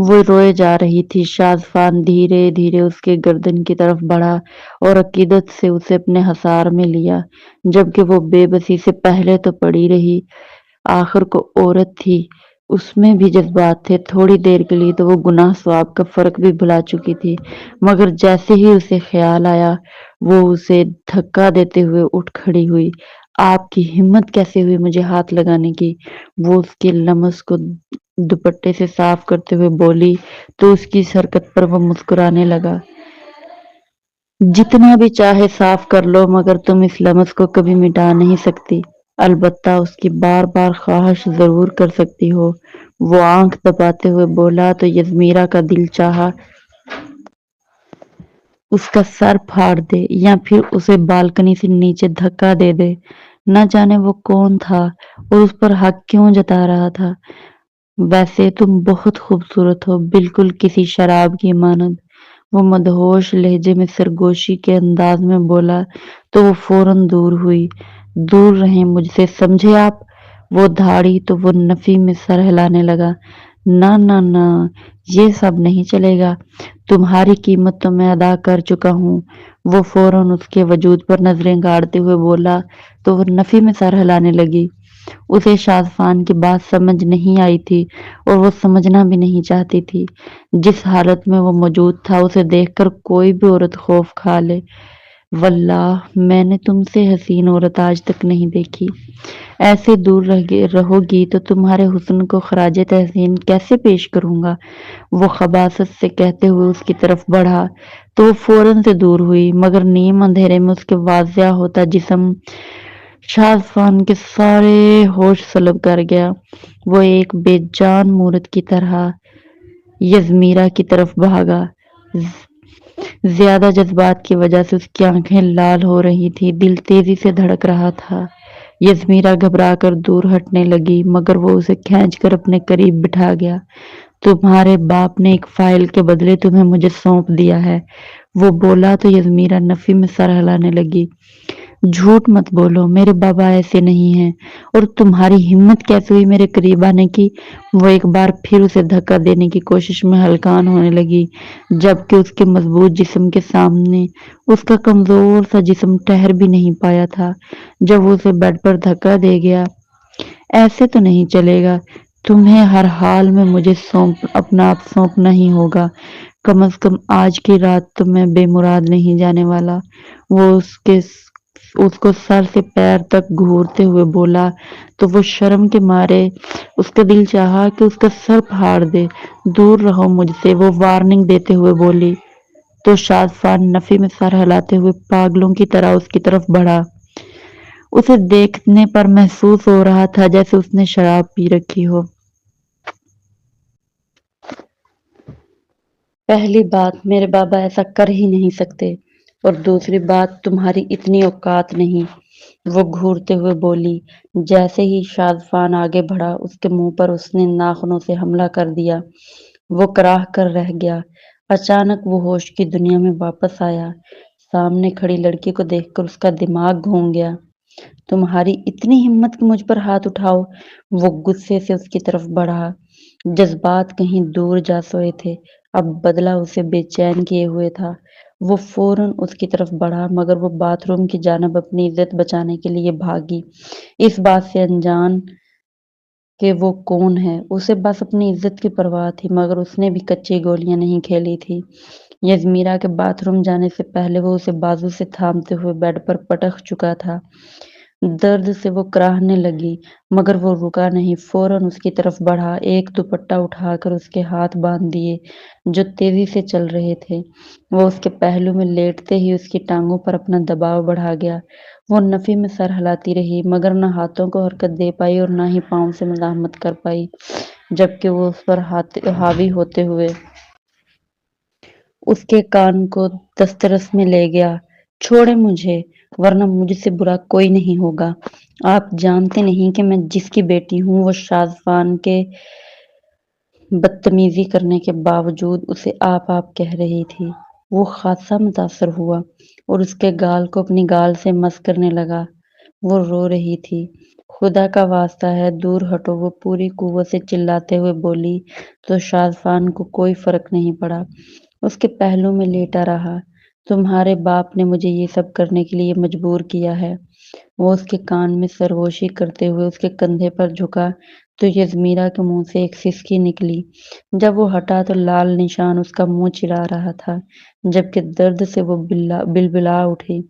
وہ روئے جا رہی تھی۔ شازفان دھیرے دھیرے اس کے گردن کی طرف بڑھا اور عقیدت سے اسے اپنے حصار میں لیا، جبکہ وہ بے بسی سے پہلے تو پڑی رہی، آخر کو عورت تھی، اس میں بھی جذبات تھے۔ تھوڑی دیر کے لیے تو وہ گناہ ثواب کا فرق بھی بھلا چکی تھی، مگر جیسے ہی اسے خیال آیا وہ اسے دھکا دیتے ہوئے اٹھ کھڑی ہوئی۔ آپ کی ہمت کیسے ہوئی مجھے ہاتھ لگانے کی؟ وہ اس کے لمس کو دوپٹے سے صاف کرتے ہوئے بولی تو اس کی حرکت پر وہ مسکرانے لگا۔ جتنا بھی چاہے صاف کر لو مگر تم اس لمس کو کبھی مٹا نہیں سکتی، البتہ اس کی بار بار خواہش ضرور کر سکتی ہو۔ وہ آنکھ دباتے ہوئے بولا تو یزمیرا کا دل چاہا اس کا سر پھاڑ دے یا پھر اسے بالکنی سے نیچے دھکا دے دے۔ نہ جانے وہ کون تھا اور اس پر حق کیوں جتا رہا تھا۔ ویسے تم بہت خوبصورت ہو، بالکل کسی شراب کی مانند، وہ مدہوش لہجے میں سرگوشی کے انداز میں بولا تو وہ فوراً دور ہوئی۔ دور رہیں مجھ سے، سمجھے آپ؟ وہ دھاڑی تو وہ نفی میں سر ہلانے لگا۔ نہ نہ نہ، یہ سب نہیں چلے گا، تمہاری قیمت تو میں ادا کر چکا ہوں۔ وہ فوراً اس کے وجود پر نظریں گاڑتے ہوئے بولا تو وہ نفی میں سر ہلانے لگی۔ اسے شازفان کی بات سمجھ نہیں آئی تھی اور وہ سمجھنا بھی نہیں چاہتی تھی۔ جس حالت میں وہ موجود تھا اسے دیکھ کر کوئی بھی عورت خوف کھا لے۔ واللہ میں نے تم سے حسین عورت آج تک نہیں دیکھی، ایسے دور رہو گی تو تمہارے حسن کو خراج تحسین کیسے پیش کروں گا؟ وہ خباثت سے کہتے ہوئے اس کی طرف بڑھا تو وہ فوراً سے دور ہوئی، مگر نیم اندھیرے میں اس کے واضح ہوتا جسم شازفان کے سارے ہوش سلب کر گیا۔ وہ ایک بے جان مورت کی طرح یزمیرا کی طرف بھاگا۔ زیادہ جذبات کی وجہ سے اس کی آنکھیں لال ہو رہی تھی، دل تیزی سے دھڑک رہا تھا۔ یزمیرا گھبرا کر دور ہٹنے لگی مگر وہ اسے کھینچ کر اپنے قریب بٹھا گیا۔ تمہارے باپ نے ایک فائل کے بدلے تمہیں مجھے سونپ دیا ہے، وہ بولا تو یزمیرا نفی میں سر ہلانے لگی۔ جھوٹ مت بولو، میرے بابا ایسے نہیں ہیں، اور تمہاری ہمت کیسے ہوئی میرے قریب آنے کی؟ وہ ایک بار پھر اسے دھکا دینے کی کوشش میں ہلکان ہونے لگی، جبکہ اس کے مضبوط جسم کے سامنے اس کا کمزور سا جسم ٹھہر بھی نہیں پایا تھا۔ جب وہ اسے بیڈ پر دھکا دے گیا، ایسے تو نہیں چلے گا، تمہیں ہر حال میں مجھے اپنا آپ سونپنا ہی ہوگا، کم از کم آج کی رات تو میں بے مراد نہیں جانے والا۔ وہ اس کو سر سے پیر تک گھورتے ہوئے بولا تو وہ شرم کے مارے اس کا دل چاہا کہ اس کا سر پھاڑ دے۔ دور رہو مجھ سے، وہ وارننگ دیتے ہوئے بولی تو شازفان نفی میں سر ہلاتے ہوئے پاگلوں کی طرح اس کی طرف بڑھا۔ اسے دیکھنے پر محسوس ہو رہا تھا جیسے اس نے شراب پی رکھی ہو۔ پہلی بات، میرے بابا ایسا کر ہی نہیں سکتے، اور دوسری بات تمہاری اتنی اوقات نہیں، وہ گھورتے ہوئے بولی۔ جیسے ہی شازفان آگے بڑھا اس کے منہ پر اس نے ناخنوں سے حملہ کر دیا۔ وہ کراہ کر رہ گیا۔ اچانک وہ ہوش کی دنیا میں واپس آیا۔ سامنے کھڑی لڑکی کو دیکھ کر اس کا دماغ گھوم گیا۔ تمہاری اتنی ہمت کہ مجھ پر ہاتھ اٹھاؤ؟ وہ غصے سے اس کی طرف بڑھا۔ جذبات کہیں دور جا سوئے تھے، اب بدلہ اسے بے چین کیے ہوئے تھا۔ وہ فوراً اس کی طرف بڑھا مگر وہ باتھ روم کی جانب اپنی عزت بچانے کے لیے بھاگی، اس بات سے انجان کہ وہ کون ہے۔ اسے بس اپنی عزت کی پرواہ تھی، مگر اس نے بھی کچی گولیاں نہیں کھیلی تھی۔ یزمیرا کے باتھ روم جانے سے پہلے وہ اسے بازو سے تھامتے ہوئے بیڈ پر پٹک چکا تھا۔ درد سے وہ کراہنے لگی مگر وہ رکا نہیں، فوراً اس کی طرف بڑھا، ایک دوپٹہ اٹھا کر اس کے ہاتھ باندھ دیے جو تیزی سے چل رہے تھے۔ وہ اس کے پہلو میں لیٹتے ہی اس کی ٹانگوں پر اپنا دباؤ بڑھا گیا۔ وہ نفی میں سر ہلاتی رہی مگر نہ ہاتھوں کو حرکت دے پائی اور نہ ہی پاؤں سے مزاحمت کر پائی، جبکہ وہ اس پر حاوی ہوتے ہوئے اس کے کان کو دسترس میں لے گیا۔ چھوڑیں مجھے، ورنہ مجھ سے برا کوئی نہیں ہوگا۔ آپ جانتے نہیں کہ میں جس کی بیٹی ہوں، وہ شازفان کے بدتمیزی کرنے کے باوجود اسے آپ کہہ رہی تھی۔ وہ خاصا متاثر ہوا اور اس کے گال کو اپنی گال سے مس کرنے لگا۔ وہ رو رہی تھی۔ خدا کا واسطہ ہے دور ہٹو، وہ پوری قوت سے چلاتے ہوئے بولی تو شازفان کو کوئی فرق نہیں پڑا۔ اس کے پہلو میں لیٹا رہا۔ تمہارے باپ نے مجھے یہ سب کرنے کے لیے مجبور کیا ہے۔ وہ اس کے کان میں سرگوشی کرتے ہوئے اس کے کندھے پر جھکا تو یزمیرا کے منہ سے ایک سسکی نکلی۔ جب وہ ہٹا تو لال نشان اس کا منہ چڑھا رہا تھا، جبکہ درد سے وہ بلبلا اٹھی۔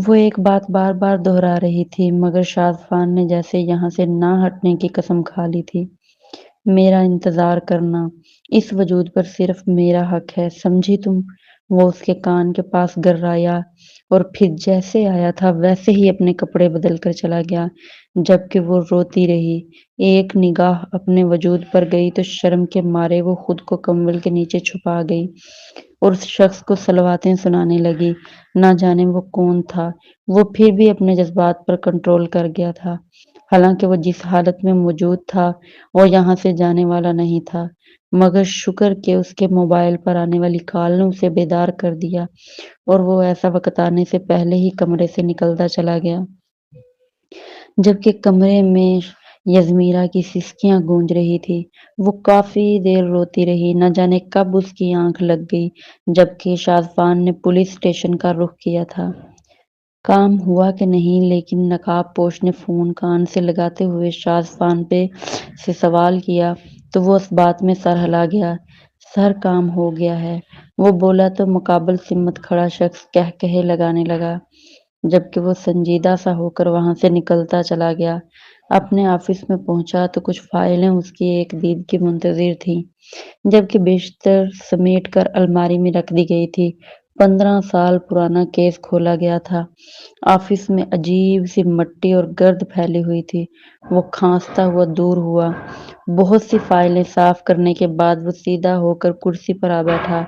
وہ ایک بات بار بار دہرا رہی تھی، مگر شازفان نے جیسے یہاں سے نہ ہٹنے کی قسم کھا لی تھی۔ میرا انتظار کرنا اس وجود پر صرف میرا حق ہے، سمجھی تم؟ وہ اس کے کان کے پاس گررایا اور پھر جیسے آیا تھا ویسے ہی اپنے کپڑے بدل کر چلا گیا، جبکہ وہ روتی رہی۔ ایک نگاہ اپنے وجود پر گئی تو شرم کے مارے وہ خود کو کمبل کے نیچے چھپا گئی اور اس شخص کو صلواتیں سنانے لگی۔ نہ جانے وہ کون تھا، وہ پھر بھی اپنے جذبات پر کنٹرول کر گیا تھا، حالانکہ وہ جس حالت میں موجود تھا وہ یہاں سے جانے والا نہیں تھا۔ مگر شکر کہ اس کے موبائل پر آنے والی کال نے اسے بیدار کر دیا اور وہ ایسا وقت آنے سے پہلے ہی کمرے سے نکلتا چلا گیا۔ جبکہ کمرے میں یزمیرا کی سسکیاں گونج رہی تھی، وہ کافی دیر روتی رہی۔ نہ جانے کب اس کی آنکھ لگ گئی، جبکہ شازفان نے پولیس اسٹیشن کا رخ کیا تھا۔ کام ہوا کہ نہیں، لیکن نقاب پوش نے فون کان سے لگاتے ہوئے شازفان سے سوال کیا تو وہ اس بات میں سر ہلا گیا۔ سر کام ہو گیا ہے، وہ بولا تو مقابل سمت کھڑا شخص کہکہے لگانے لگا، جبکہ وہ سنجیدہ سا ہو کر وہاں سے نکلتا چلا گیا۔ اپنے آفس میں پہنچا تو کچھ فائلیں اس کی ایک دید کی منتظر تھیں، جبکہ بیشتر سمیٹ کر الماری میں رکھ دی گئی تھی۔ 15 سال پرانا کیس کھولا گیا تھا۔ آفس میں عجیب سی مٹی اور گرد پھیلی ہوئی تھی۔ وہ کھانستا ہوا دور ہوا۔ بہت سی فائلیں صاف کرنے کے بعد وہ سیدھا ہو کر کرسی پر آ بیٹھا،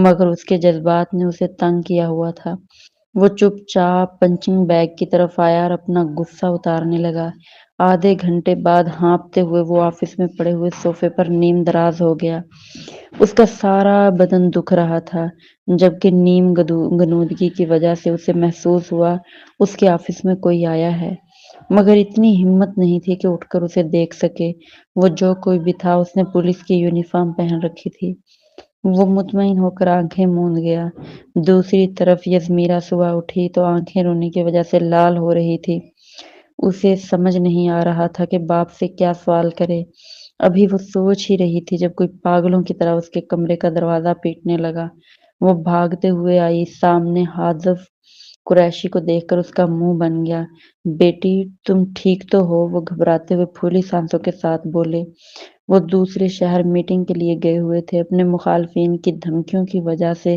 مگر اس کے جذبات نے اسے تنگ کیا ہوا تھا۔ وہ چپ چاپ پنچنگ بیگ کی طرف آیا اور اپنا غصہ اتارنے لگا۔ آدھے گھنٹے بعد ہانپتے ہوئے وہ آفس میں پڑے ہوئے صوفے پر نیم دراز ہو گیا۔ اس کا سارا بدن دکھ رہا تھا، جبکہ نیم غنودگی کی وجہ سے اسے محسوس ہوا اس کے آفس میں کوئی آیا ہے، مگر اتنی ہمت نہیں تھی کہ اٹھ کر اسے دیکھ سکے۔ وہ جو کوئی بھی تھا اس نے پولیس کی یونیفارم پہن رکھی تھی۔ وہ مطمئن ہو کر آنکھیں موند گیا۔ دوسری طرف یزمیرا صبح اٹھی تو آنکھیں رونے کی وجہ سے لال ہو رہی تھی۔ اسے سمجھ نہیں آ رہا تھا کہ باپ سے کیا سوال کرے۔ ابھی وہ سوچ ہی رہی تھی جب کوئی پاگلوں کی طرح اس کے کمرے کا دروازہ پیٹنے لگا۔ وہ بھاگتے ہوئے آئی، سامنے حاذف قریشی کو دیکھ کر اس کا منہ بن گیا۔ بیٹی تم ٹھیک تو ہو؟ وہ گھبراتے ہوئے پھولی سانسوں کے ساتھ بولے۔ وہ دوسرے شہر میٹنگ کے لیے گئے ہوئے تھے۔ اپنے مخالفین کی دھمکیوں کی وجہ سے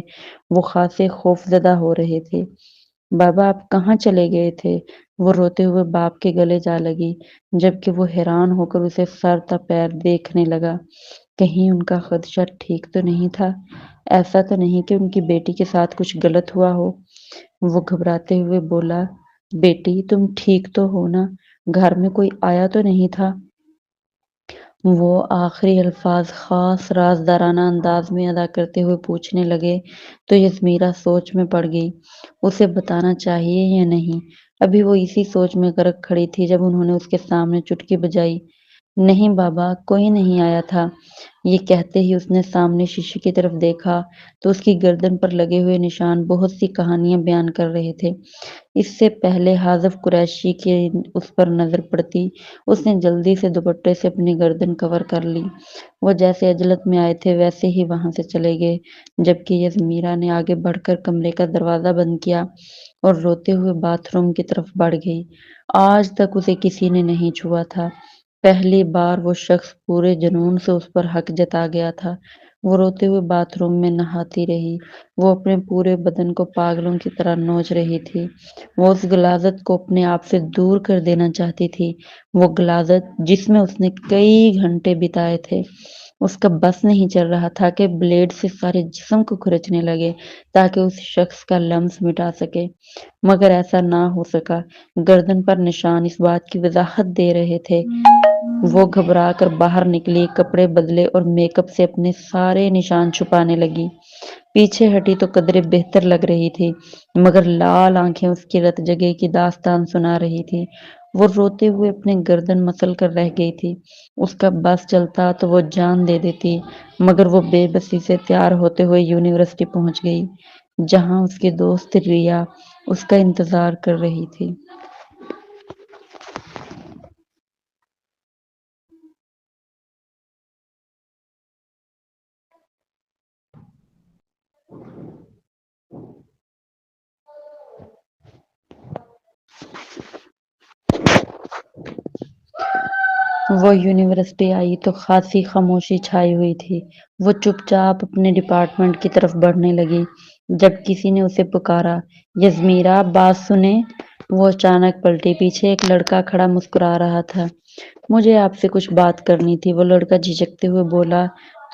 وہ خاصے خوفزدہ ہو رہے تھے۔ بابا آپ کہاں چلے گئے تھے؟ وہ روتے ہوئے باپ کے گلے جا لگی، جبکہ وہ حیران ہو کر اسے سر تا پیر دیکھنے لگا۔ کہیں ان کا خدشہ ٹھیک تو نہیں تھا؟ ایسا تو نہیں کہ ان کی بیٹی کے ساتھ کچھ غلط ہوا ہو؟ وہ گھبراتے ہوئے بولا، بیٹی تم ٹھیک تو ہو نا؟ گھر میں کوئی آیا تو نہیں تھا؟ وہ آخری الفاظ خاص رازدارانہ انداز میں ادا کرتے ہوئے پوچھنے لگے تو یزمیرا سوچ میں پڑ گئی، اسے بتانا چاہیے یا نہیں۔ ابھی وہ اسی سوچ میں غرق کھڑی تھی جب انہوں نے اس کے سامنے چٹکی بجائی۔ نہیں بابا، کوئی نہیں آیا تھا۔ یہ کہتے ہی اس نے سامنے شیشے کی طرف دیکھا تو اس کی گردن پر لگے ہوئے نشان بہت سی کہانیاں بیان کر رہے تھے۔ اس سے پہلے حاذف قریشی کی اس پر نظر پڑتی، اس نے جلدی سے دوپٹے سے اپنی گردن کور کر لی۔ وہ جیسے عجلت میں آئے تھے ویسے ہی وہاں سے چلے گئے، جبکہ یزمیرا نے آگے بڑھ کر کمرے کا دروازہ بند کیا اور روتے ہوئے باتھ روم کی طرف بڑھ گئی۔ آج تک اسے کسی نے نہیں چھوا تھا، پہلی بار وہ شخص پورے جنون سے اس پر حق جتا گیا تھا۔ وہ روتے ہوئے باتھ روم میں نہاتی رہی۔ وہ اپنے پورے بدن کو پاگلوں کی طرح نوچ رہی تھی۔ وہ اس غلاظت کو اپنے آپ سے دور کر دینا چاہتی تھی، وہ غلاظت جس میں اس نے کئی گھنٹے بتائے تھے۔ اس کا بس نہیں چل رہا تھا کہ بلیڈ سے سارے جسم کو کھرچنے لگے تاکہ اس شخص کا لمس مٹا سکے، مگر ایسا نہ ہو سکا۔ گردن پر نشان اس بات کی وضاحت دے رہے تھے۔ وہ گھبرا کر باہر نکلی، کپڑے بدلے اور میک اپ سے اپنے سارے نشان چھپانے لگی۔ پیچھے ہٹی تو قدرے بہتر لگ رہی تھی، مگر لال آنکھیں اس کی رت جگہ کی داستان سنا رہی تھی۔ وہ روتے ہوئے اپنے گردن مسل کر رہ گئی تھی۔ اس کا بس چلتا تو وہ جان دے دیتی، مگر وہ بے بسی سے تیار ہوتے ہوئے یونیورسٹی پہنچ گئی، جہاں اس کی دوست ریا اس کا انتظار کر رہی تھی۔ وہ یونیورسٹی آئی تو خاصی خاموشی چھائی ہوئی تھی۔ وہ چپ چاپ اپنے ڈپارٹمنٹ کی طرف بڑھنے لگی جب کسی نے اسے پکارا، یزمیرا بات سنیں۔ وہ اچانک پلٹی، پیچھے ایک لڑکا کھڑا مسکرا رہا تھا۔ مجھے آپ سے کچھ بات کرنی تھی، وہ لڑکا جھجکتے ہوئے بولا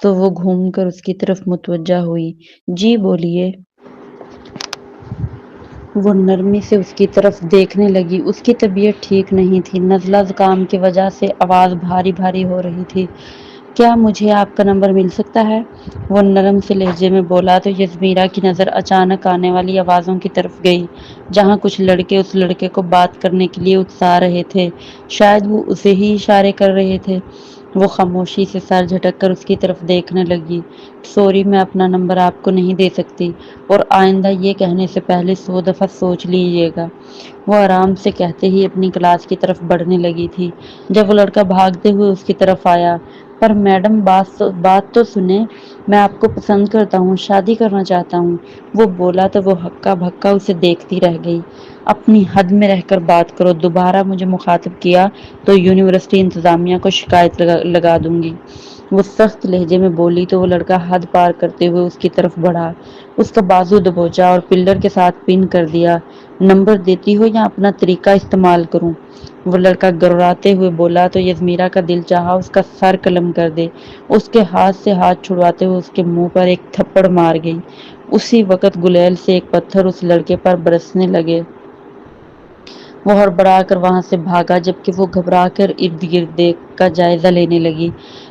تو وہ گھوم کر اس کی طرف متوجہ ہوئی۔ جی بولیے۔ وہ نرمی سے اس کی طرف دیکھنے لگی۔ اس کی طبیعت ٹھیک نہیں تھی، نزلہ زکام کی وجہ سے آواز بھاری بھاری ہو رہی تھی۔ کیا مجھے آپ کا نمبر مل سکتا ہے؟ وہ نرم سے لہجے میں بولا تو یزمیرا کی نظر اچانک آنے والی آوازوں کی طرف گئی، جہاں کچھ لڑکے اس لڑکے کو بات کرنے کے لیے اکسا رہے تھے، شاید وہ اسے ہی اشارے کر رہے تھے۔ وہ خاموشی سے سر جھٹک کر اس کی طرف دیکھنے لگی۔ سوری، میں اپنا نمبر آپ کو نہیں دے سکتی، اور آئندہ یہ کہنے سے پہلے 100 دفعہ سوچ لیجیے گا۔ وہ آرام سے کہتے ہی اپنی کلاس کی طرف بڑھنے لگی تھی جب وہ لڑکا بھاگتے ہوئے اس کی طرف آیا۔ پر میڈم، بات تو سنیں، میں آپ کو پسند کرتا ہوں، شادی کرنا چاہتا ہوں، وہ بولا تو وہ ہکا بھکا اسے دیکھتی رہ گئی۔ اپنی حد میں رہ کر بات کرو، دوبارہ مجھے مخاطب کیا تو یونیورسٹی انتظامیہ کو شکایت لگا دوں گی، وہ سخت لہجے میں بولی تو وہ لڑکا حد پار کرتے ہوئے اس کی طرف بڑھا، اس کا بازو دبوچا اور پلر کے ساتھ پن کر دیا۔ نمبر دیتی ہو یا اپنا طریقہ استعمال کروں؟ وہ لڑکا گرراتے ہوئے بولا تو یزمیرا کا دل چاہا اس کا سر قلم کر دے۔ اس کے ہاتھ سے ہاتھ چھڑواتے ہوئے اس کے منہ پر ایک تھپڑ مار گئی۔ اسی وقت گلیل سے ایک پتھر اس لڑکے پر برسنے لگے۔ وہ ہڑبڑا کر وہاں سے بھاگا جبکہ وہ گھبرا کر ارد گرد کا جائزہ لینے لگی۔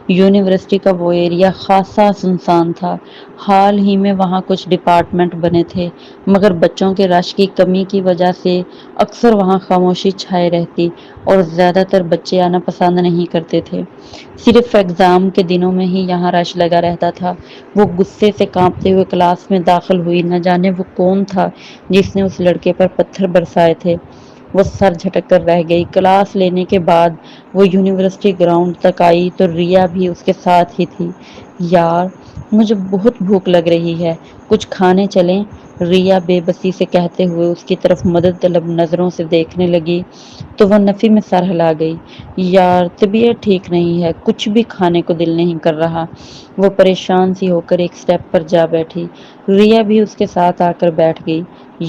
یونیورسٹی کا وہ ایریا خاصا سنسان تھا۔ حال ہی میں وہاں کچھ ڈپارٹمنٹ بنے تھے، مگر بچوں کے رش کی کمی کی وجہ سے اکثر وہاں خاموشی چھائے رہتی اور زیادہ تر بچے آنا پسند نہیں کرتے تھے۔ صرف ایگزام کے دنوں میں ہی یہاں رش لگا رہتا تھا۔ وہ غصے سے کانپتے ہوئے کلاس میں داخل ہوئی۔ نہ جانے وہ کون تھا جس نے اس لڑکے پر پتھر برسائے تھے۔ وہ سر جھٹک کر رہ گئی۔ کلاس لینے کے بعد وہ یونیورسٹی گراؤنڈ تک آئی تو ریا بھی اس کے ساتھ ہی تھی۔ یار، مجھے بہت بھوک لگ رہی ہے، کچھ کھانے چلیں؟ ریا بے بسی سے کہتے ہوئے اس کی طرف مدد طلب نظروں سے دیکھنے لگی تو وہ نفی میں سر ہلا گئی۔ یار، طبیعت ٹھیک نہیں ہے، کچھ بھی کھانے کو دل نہیں کر رہا۔ وہ پریشان سی ہو کر ایک سٹیپ پر جا بیٹھی۔ ریا بھی اس کے ساتھ آ کر بیٹھ گئی۔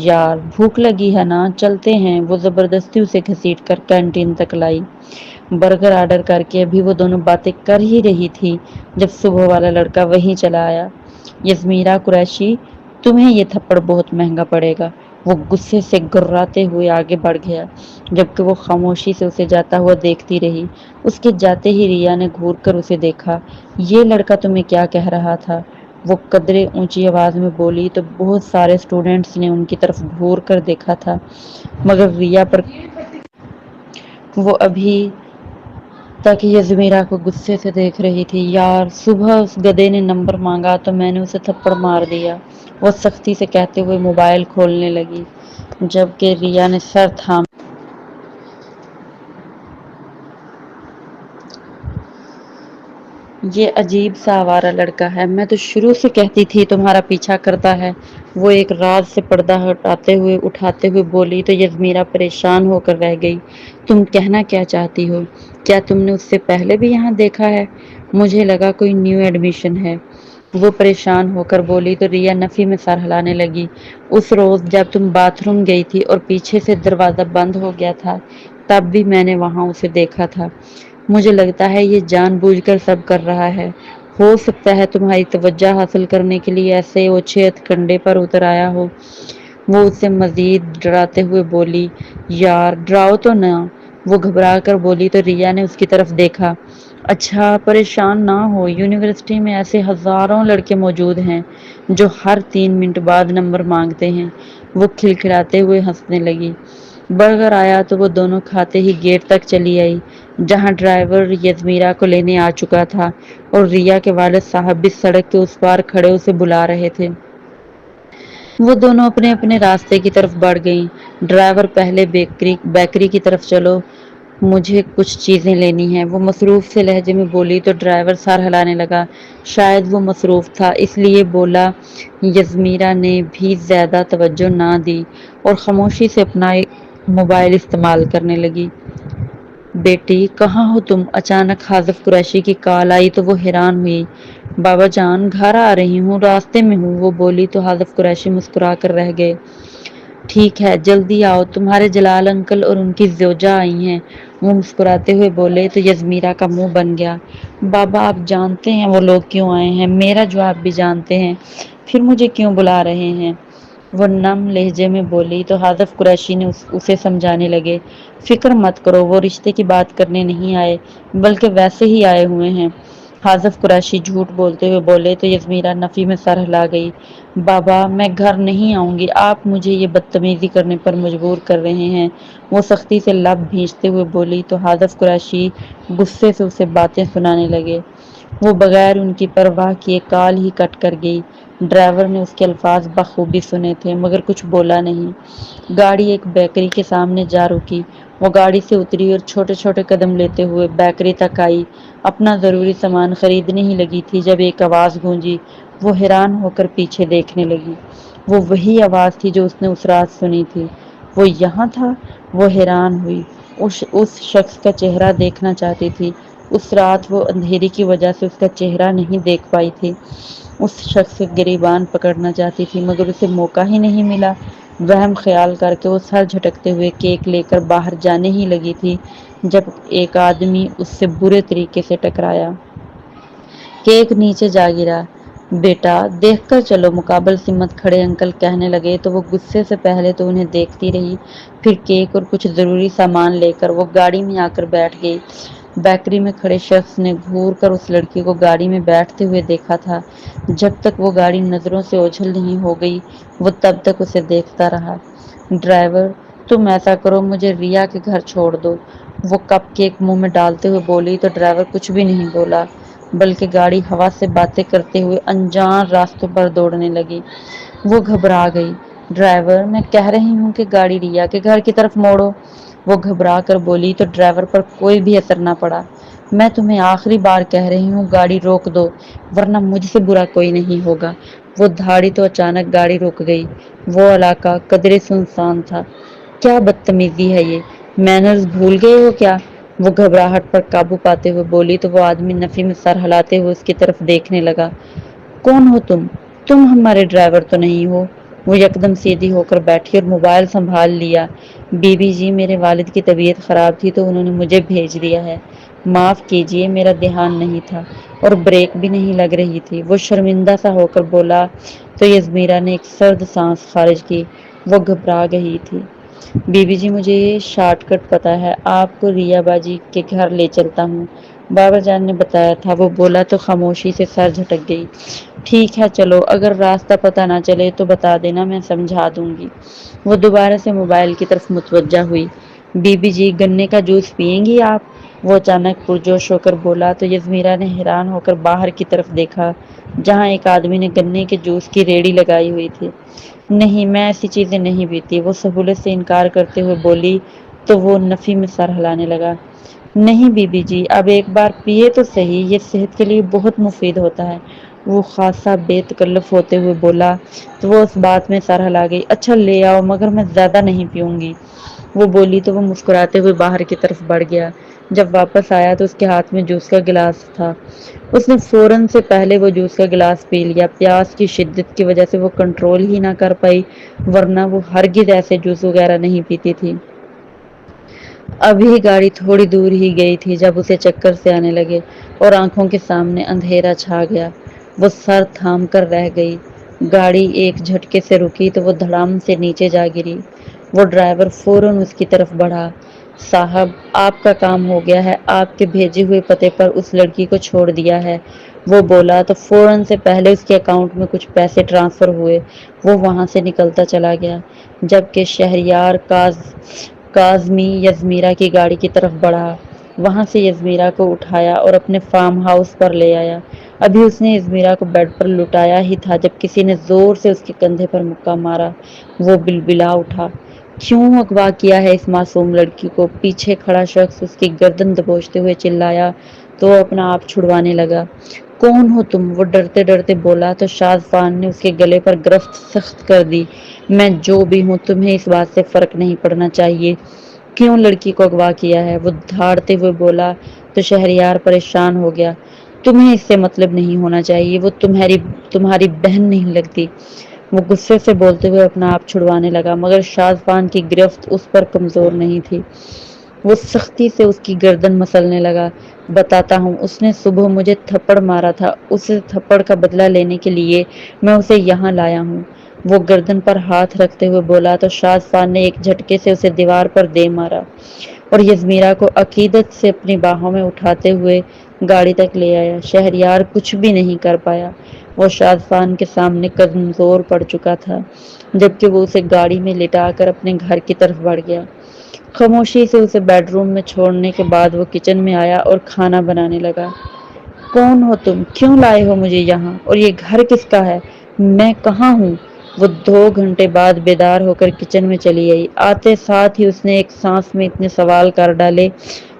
یار، بھوک لگی ہے نا، چلتے ہیں، وہ زبردستی اسے گھسیٹ کر کینٹین تک لائی۔ برگر آرڈر کر کے ابھی وہ دونوں باتیں کر ہی رہی تھی جب صبح والا لڑکا وہیں چلا آیا۔ یزمیرا قریشی، تمہیں یہ تھپڑ بہت مہنگا پڑے گا، وہ غصے سے گرراتے ہوئے آگے بڑھ گیا جبکہ وہ خاموشی سے اسے جاتا ہوا دیکھتی رہی۔ اس کے جاتے ہی ریا نے گھور کر اسے دیکھا۔ یہ لڑکا تمہیں کیا کہہ رہا تھا؟ وہ قدرے اونچی آواز میں بولی تو بہت سارے اسٹوڈنٹس نے ان کی طرف گھور کر دیکھا تھا، مگر ریا پر وہ ابھی تک یزمیرا کو غصے سے دیکھ رہی تھی۔ یار، صبح اس گدھے نے نمبر مانگا تو میں نے اسے تھپڑ مار دیا، وہ سختی سے کہتے ہوئے موبائل کھولنے لگی جبکہ ریا نے سر تھام۔ یہ عجیب سا آوارہ لڑکا ہے، میں تو شروع سے کہتی تھی تمہارا پیچھا کرتا ہے، وہ ایک راز سے پردہ اٹھاتے ہوئے بولی تو یزمیرا پریشان ہو کر رہ گئی۔ تم کہنا کیا چاہتی ہو؟ کیا تم نے اس سے پہلے بھی یہاں دیکھا ہے؟ مجھے لگا کوئی نیو ایڈمیشن ہے، وہ پریشان ہو کر بولی تو ریا نفی میں سر ہلانے لگی۔ اس روز جب تم باتھ روم گئی تھی اور پیچھے سے دروازہ بند ہو گیا تھا، تب بھی میں نے وہاں اسے دیکھا تھا۔ مجھے لگتا ہے یہ جان بوجھ کر سب کر رہا ہے، ہو سکتا ہے تمہاری توجہ حاصل کرنے کے لیے ایسے اوچھے کنڈے پر اتر آیا ہو، وہ اسے مزید ڈراتے ہوئے بولی۔ یار، ڈراؤ تو نہ، وہ گھبرا کر بولی تو ریا نے اس کی طرف دیکھا۔ اچھا، پریشان نہ ہو، یونیورسٹی میں ایسے ہزاروں لڑکے موجود ہیں جو ہر 3 منٹ بعد نمبر مانگتے ہیں، وہ کھلکھلاتے ہوئے ہنسنے لگی۔ برگر آیا تو وہ دونوں کھاتے ہی گیٹ تک چلی آئی، جہاں ڈرائیور یزمیرا کو لینے آ چکا تھا اور ریا کے والد صاحب بھی سڑک کے اس پار کھڑے اسے بلا رہے تھے۔ وہ دونوں اپنے اپنے راستے کی طرف بڑھ گئیں۔ ڈرائیور پہلے بیکری کی طرف چلو، مجھے کچھ چیزیں لینی ہیں، وہ مصروف سے لہجے میں بولی تو ڈرائیور سر ہلانے لگا۔ شاید وہ مصروف تھا اس لیے بولا۔ یزمیرا نے بھی زیادہ توجہ نہ دی اور خاموشی سے اپنا موبائل استعمال کرنے لگی۔ بیٹی کہاں ہو تم؟ اچانک حاذف قریشی کی کال آئی تو وہ حیران ہوئی۔ بابا جان گھر آ رہی ہوں، راستے میں ہوں، وہ بولی تو حاذف قریشی مسکرا کر رہ گئے۔ ٹھیک ہے جلدی آؤ، تمہارے جلال انکل اور ان کی زوجہ آئی ہیں، وہ مسکراتے ہوئے بولے تو یزمیرا کا منہ بن گیا۔ بابا آپ جانتے ہیں وہ لوگ کیوں آئے ہیں، میرا جواب بھی جانتے ہیں، پھر مجھے کیوں بلا رہے ہیں، وہ نم لہجے میں بولی تو حاذف قریشی نے اسے سمجھانے لگے۔ فکر مت کرو، وہ رشتے کی بات کرنے نہیں آئے بلکہ ویسے ہی آئے ہوئے ہیں، حاذف قریشی جھوٹ بولتے ہوئے بولے تو یزمیرا نفی میں سر ہلا گئی۔ بابا میں گھر نہیں آؤں گی، آپ مجھے یہ بدتمیزی کرنے پر مجبور کر رہے ہیں، وہ سختی سے لب بھینچتے ہوئے بولی تو حاذف قریشی غصے سے اسے باتیں سنانے لگے۔ وہ بغیر ان کی پرواہ کیے کال ہی کٹ کر گئی۔ ڈرائیور نے اس کے الفاظ بخوبی سنے تھے مگر کچھ بولا نہیں۔ گاڑی ایک بیکری کے سامنے جا رکی، وہ گاڑی سے اتری اور چھوٹے چھوٹے قدم لیتے ہوئے بیکری تک آئی۔ اپنا ضروری سامان خریدنے ہی لگی تھی جب ایک آواز گونجی۔ وہ حیران ہو کر پیچھے دیکھنے لگی۔ وہ وہی آواز تھی جو اس نے اس رات سنی تھی۔ وہ یہاں تھا؟ وہ حیران ہوئی، اس شخص کا چہرہ دیکھنا چاہتی تھی۔ اس رات وہ اندھیری کی وجہ سے اس کا چہرہ نہیں دیکھ پائی تھی۔ اس شخص سے گریبان پکڑنا چاہتی تھی مگر اسے موقع ہی نہیں ملا۔ وہم خیال کر کے وہ سر جھٹکتے ہوئے کیک لے کر باہر جانے ہی لگی تھی جب ایک آدمی اس سے برے طریقے سے ٹکرایا۔ کیک نیچے جا گرا۔ بیٹا دیکھ کر چلو، مقابل سمت کھڑے انکل کہنے لگے تو وہ غصے سے پہلے تو انہیں دیکھتی رہی، پھر کیک اور کچھ ضروری سامان لے کر وہ گاڑی میں آ کر بیٹھ گئی۔ بیکری میں کھڑے شخص نے گھور کر اس لڑکی کو گاڑی میں بیٹھتے ہوئے دیکھا تھا۔ جب تک وہ گاڑی نظروں سے اوجھل نہیں ہو گئی وہ تب تک اسے دیکھتا رہا۔ ڈرائیور تم ایسا کرو، مجھے ریا کے گھر چھوڑ دو، وہ کپ کیک منہ میں ڈالتے ہوئے بولی تو ڈرائیور کچھ بھی نہیں بولا بلکہ گاڑی ہوا سے باتیں کرتے ہوئے انجان راستوں پر دوڑنے لگی۔ وہ گھبرا گئی۔ ڈرائیور میں کہہ رہی ہوں کہ گاڑی ریا کے گھر کی طرف موڑو، وہ گھبرا کر بولی تو ڈرائیور پر کوئی بھی اثر نہ پڑا۔ میں تمہیں آخری بار کہہ رہی ہوں گاڑی روک دو ورنہ مجھ سے برا کوئی نہیں ہوگا، وہ دھاڑی تو اچانک گاڑی رک گئی۔ وہ علاقہ قدرے سنسان تھا۔ کیا بدتمیزی ہے یہ، مینرز بھول گئے ہو کیا، وہ گھبراہٹ پر قابو پاتے ہوئے بولی تو وہ آدمی نفی میں سر ہلاتے ہوئے اس کی طرف دیکھنے لگا۔ کون ہو تم؟ تم ہمارے ڈرائیور تو نہیں ہو؟ وہ یکدم سیدھی ہو کر بیٹھی اور موبائل سنبھال لیا۔ بی بی جی میرے والد کی طبیعت خراب تھی تو انہوں نے مجھے بھیج دیا ہے، معاف کیجیے میرا دھیان نہیں تھا اور بریک بھی نہیں لگ رہی تھی، وہ شرمندہ سا ہو کر بولا تو یزمیرا نے ایک سرد سانس خارج کی، وہ گھبرا گئی تھی۔ بی بی جی مجھے یہ شارٹ کٹ پتا ہے، آپ کو ریا باجی کے گھر لے چلتا ہوں، بابا جان نے بتایا تھا، وہ بولا تو خاموشی سے سر جھٹک گئی۔ ٹھیک ہے چلو، اگر راستہ پتہ نہ چلے تو بتا دینا، میں سمجھا دوں گی، وہ دوبارہ سے موبائل کی طرف متوجہ ہوئی۔ بی بی جی گنے کا جوس پیئیں گی آپ، وہ اچانک پرجوش ہو کر بولا تو یزمیرا نے حیران ہو کر باہر کی طرف دیکھا جہاں ایک آدمی نے گنے کے جوس کی ریڑھی لگائی ہوئی تھی۔ نہیں میں ایسی چیزیں نہیں پیتی، وہ سہولت سے انکار کرتے ہوئے بولی تو وہ نفی میں سر ہلانے لگا۔ نہیں بی بی جی اب ایک بار پیے تو صحیح، یہ صحت کے لیے بہت مفید ہوتا ہے، وہ خاصا بے تکلف ہوتے ہوئے بولا تو وہ اس بات میں سر ہلا گئی۔ اچھا لے آؤ مگر میں زیادہ نہیں پیوں گی، وہ بولی تو وہ مسکراتے ہوئے باہر کی طرف بڑھ گیا۔ جب واپس آیا تو اس کے ہاتھ میں جوس کا گلاس تھا، اس نے فوراً سے پہلے وہ جوس کا گلاس پی لیا۔ پیاس کی شدت کی وجہ سے وہ کنٹرول ہی نہ کر پائی ورنہ وہ ہرگز ایسے جوس وغیرہ نہیں پیتی تھی۔ ابھی گاڑی تھوڑی دور ہی گئی تھی جب اسے چکر سے آنے لگے اور آنکھوں کے سامنے اندھیرا چھا گیا۔ وہ سر تھام کر رہ گئی۔ گاڑی ایک جھٹکے سے رکی تو وہ دھڑام سے نیچے جا گری۔ وہ ڈرائیور فوراً اس کی طرف بڑھا۔ صاحب آپ کا کام ہو گیا ہے، آپ کے بھیجے ہوئے پتے پر اس لڑکی کو چھوڑ دیا ہے، وہ بولا تو فوراً سے پہلے اس کے اکاؤنٹ میں کچھ پیسے ٹرانسفر ہوئے۔ وہ وہاں سے نکلتا چلا گیا جبکہ شہریار کاظمی یزمیرا کی گاڑی کی طرف بڑھا، وہاں سے یزمیرا کو اٹھایا اور اپنے فارم ہاؤس پر لے آیا۔ ابھی اس نے یزمیرا کو بیڈ پر لٹایا ہی تھا جب کسی نے زور سے اس کے کندھے پر مکہ مارا۔ وہ بلبلا اٹھا۔ کیوں اغوا کیا ہے اس معصوم لڑکی کو؟ پیچھے کھڑا شخص اس کی گردن دبوچتے ہوئے چلایا تو وہ اپنا آپ چھڑوانے لگا۔ کون ہو تم؟ وہ ڈرتے ڈرتے بولا تو شازفان نے اس کے گلے پر گرفت سخت کر دی۔ میں جو بھی ہوں تمہیں اس بات سے فرق نہیں پڑنا چاہیے۔ کیوں لڑکی کو اغوا کیا ہے؟ وہ دھاڑتے ہوئے بولا تو شہریار پریشان ہو گیا۔ تمہیں اس سے مطلب نہیں ہونا چاہیے، وہ تمہاری بہن نہیں لگتی۔ وہ غصے سے بولتے ہوئے اپنا آپ چھڑوانے لگا مگر شازفان کی گرفت اس پر کمزور نہیں تھی۔ وہ سختی سے اس کی گردن مسلنے لگا۔ بتاتا ہوں، اس نے صبح مجھے تھپڑ مارا تھا، اس تھپڑ کا بدلہ لینے کے لیے میں اسے یہاں لایا ہوں۔ وہ گردن پر ہاتھ رکھتے ہوئے بولا تو شازفان نے ایک جھٹکے سے اسے دیوار پر دے مارا اور یزمیرا کو عقیدت سے اپنی باہوں میں اٹھاتے ہوئے گاڑی تک لے آیا۔ شہریار کچھ بھی نہیں کر پایا، وہ شازفان کے سامنے کمزور پڑ چکا تھا، جبکہ وہ اسے گاڑی میں لٹا کر اپنے گھر کی طرف بڑھ گیا۔ خاموشی سے اسے بیڈ روم میں چھوڑنے کے بعد وہ کچن میں آیا اور کھانا بنانے لگا۔ کون ہو تم؟ کیوں لائے ہو مجھے یہاں؟ اور یہ گھر کس کا ہے؟ میں کہاں ہوں؟ وہ 2 گھنٹے بعد بیدار ہو کر کچن میں چلی آئی۔ آتے ساتھ ہی اس نے ایک سانس میں اتنے سوال کر ڈالے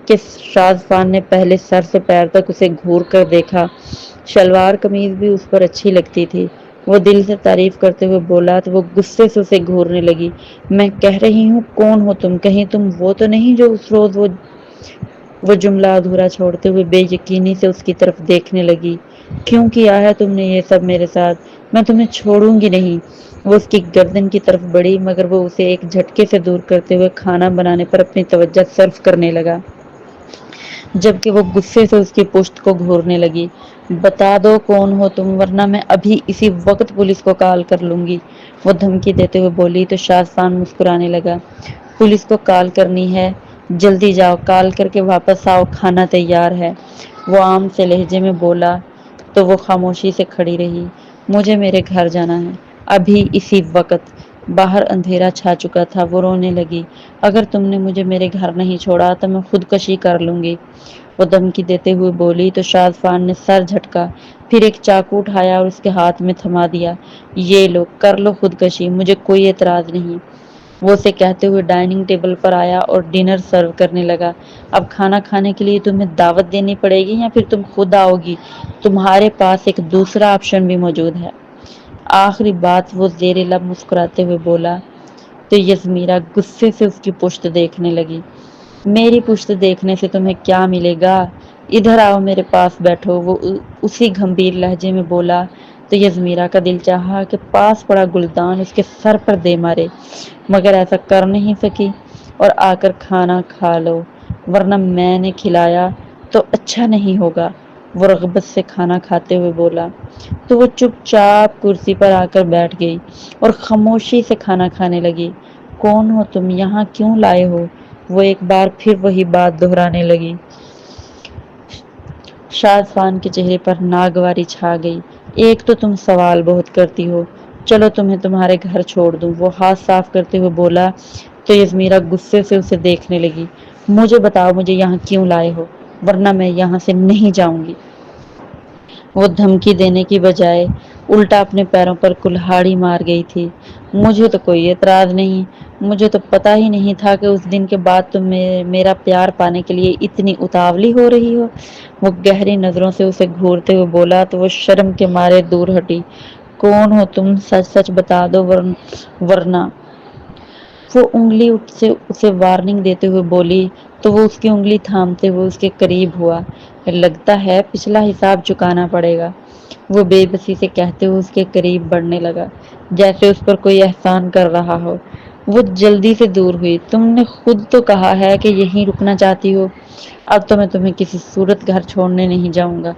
کہ شازفان نے پہلے سر سے پیر تک اسے گھور کر دیکھا۔ شلوار قمیض بھی اس پر اچھی لگتی تھی۔ وہ دل سے تعریف کرتے ہوئے بولا تو وہ غصے سے اسے گھورنے لگی۔ میں کہہ رہی ہوں کون ہو تم؟ کہیں تم وہ تو نہیں جو اس روز وہ جملہ ادھورا چھوڑتے ہوئے بے یقینی سے اس کی طرف دیکھنے لگی۔ کیوں کیا ہے تم نے یہ سب میرے ساتھ؟ میں تمہیں چھوڑوں گی نہیں۔ وہ اس کی گردن کی طرف بڑھی مگر وہ اسے ایک جھٹکے سے دور کرتے ہوئے کھانا بنانے پر اپنی توجہ صرف کرنے لگا، جبکہ وہ غصے سے اس کی پشت کو گھورنے لگی۔ بتا دو کون ہو تم ورنہ میں ابھی اسی وقت پولیس کو کال کر لوں گی، وہ دھمکی دیتے ہوئے بولی تو شازفان مسکرانے لگا۔ پولیس کو کال کرنی ہے؟ جلدی جاؤ، کال کر کے واپس آؤ، کھانا تیار ہے، وہ عام سے لہجے میں بولا تو وہ خاموشی سے کھڑی رہی۔ مجھے میرے گھر جانا ہے، ابھی اسی وقت۔ باہر اندھیرا چھا چکا تھا۔ وہ رونے لگی۔ اگر تم نے مجھے میرے گھر نہیں چھوڑا تو میں خودکشی کر لوں گی، وہ دھمکی دیتے ہوئے بولی تو شازفان نے سر جھٹکا، پھر ایک چاقو اٹھایا اور اس کے ہاتھ میں تھما دیا۔ یہ لو، کر لو خودکشی، مجھے کوئی اعتراض نہیں، وہ اسے کہتے ہوئے ڈائننگ ٹیبل پر آیا اور ڈنر سرو کرنے لگا۔ اب کھانا کھانے کے لیے تمہیں دعوت دینی پڑے گی یا پھر تم خود آؤ گی؟ تمہارے پاس ایک دوسرا آپشن بھی موجود ہے۔ آخری بات وہ زیر لب مسکراتے ہوئے بولا تو یزمیرا غصے سے اس کی پشت دیکھنے لگی۔ میری پشت دیکھنے سے تمہیں کیا ملے گا؟ ادھر آؤ، میرے پاس بیٹھو، وہ اسی گھمبیر لہجے میں بولا تو یزمیرا کا دل چاہا کہ پاس پڑا گلدان اس کے سر پر دے مارے، مگر ایسا کر نہیں سکی اور آ کر کھانا کھا لو ورنہ میں نے کھلایا تو اچھا نہیں ہوگا، وہ رغبت سے کھانا کھاتے ہوئے بولا تو وہ چپ چاپ کرسی پر آ کر بیٹھ گئی اور خاموشی سے کھانا کھانے لگی۔ کون ہو تم؟ یہاں کیوں لائے ہو؟ وہ ایک بار پھر وہی بات دہرانے لگی۔ شازفان کے چہرے پر ناگواری چھا گئی۔ ایک تو تم سوال بہت کرتی ہو، چلو تمہیں تمہارے گھر چھوڑ دوں، وہ ہاتھ صاف کرتے ہوئے بولا تو یزمیرا غصے سے اسے دیکھنے لگی۔ مجھے بتاؤ مجھے یہاں کیوں لائے ہو ورنہ میں یہاں سے نہیں جاؤں گی، وہ دھمکی دینے کی بجائے الٹا اپنے پیروں پر کلہاڑی مار گئی تھی۔ مجھے تو کوئی اعتراض نہیں، مجھے تو پتا ہی نہیں تھا کہ اس دن کے بعد تم میرا پیار پانے کے لیے اتنی اتاولی ہو رہی ہو، وہ گہری نظروں سے اسے گھورتے ہوئے بولا تو وہ شرم کے مارے دور ہٹی۔ کون ہو تم؟ سچ سچ بتا دو ورنہ، وہ انگلی سے اسے وارننگ دیتے ہوئے بولی تو وہ اس کی انگلی تھامتے ہوئے اس کے قریب ہوا۔ لگتا ہے پچھلا حساب چکانا پڑے گا، وہ بے بسی سے کہتے ہوئے اس کے قریب بڑھنے لگا جیسے اس پر کوئی احسان کر رہا ہو۔ وہ جلدی سے دور ہوئی۔ تم نے خود تو کہا ہے کہ یہیں رکنا چاہتی ہو، اب تو میں تمہیں کسی صورت گھر چھوڑنے نہیں جاؤں گا،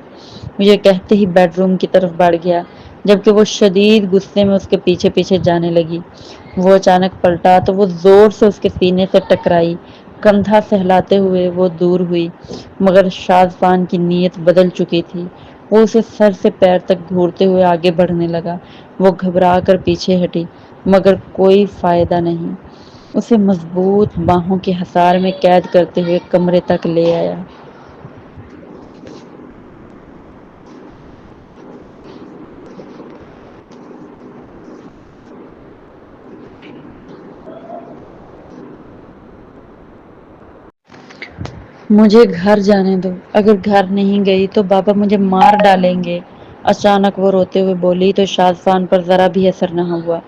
یہ کہتے ہی بیڈ روم کی طرف بڑھ گیا جبکہ وہ شدید غصے میں اس کے پیچھے پیچھے جانے لگی۔ وہ اچانک پلٹا تو وہ زور سے اس کے سینے سے ٹکرائی، کندھا سہلاتے ہوئے وہ دور ہوئی مگر شازفان کی نیت بدل چکی تھی۔ وہ اسے سر سے پیر تک گھورتے ہوئے آگے بڑھنے لگا۔ وہ گھبرا کر پیچھے ہٹی مگر کوئی فائدہ نہیں، اسے مضبوط باہوں کے حصار میں قید کرتے ہوئے کمرے تک لے آیا۔ مجھے گھر جانے دو، اگر گھر نہیں گئی تو بابا مجھے مار ڈالیں گے۔ اچانک وہ روتے ہوئے بولی تو شازفان پر ذرا بھی اثر نہ ہوا۔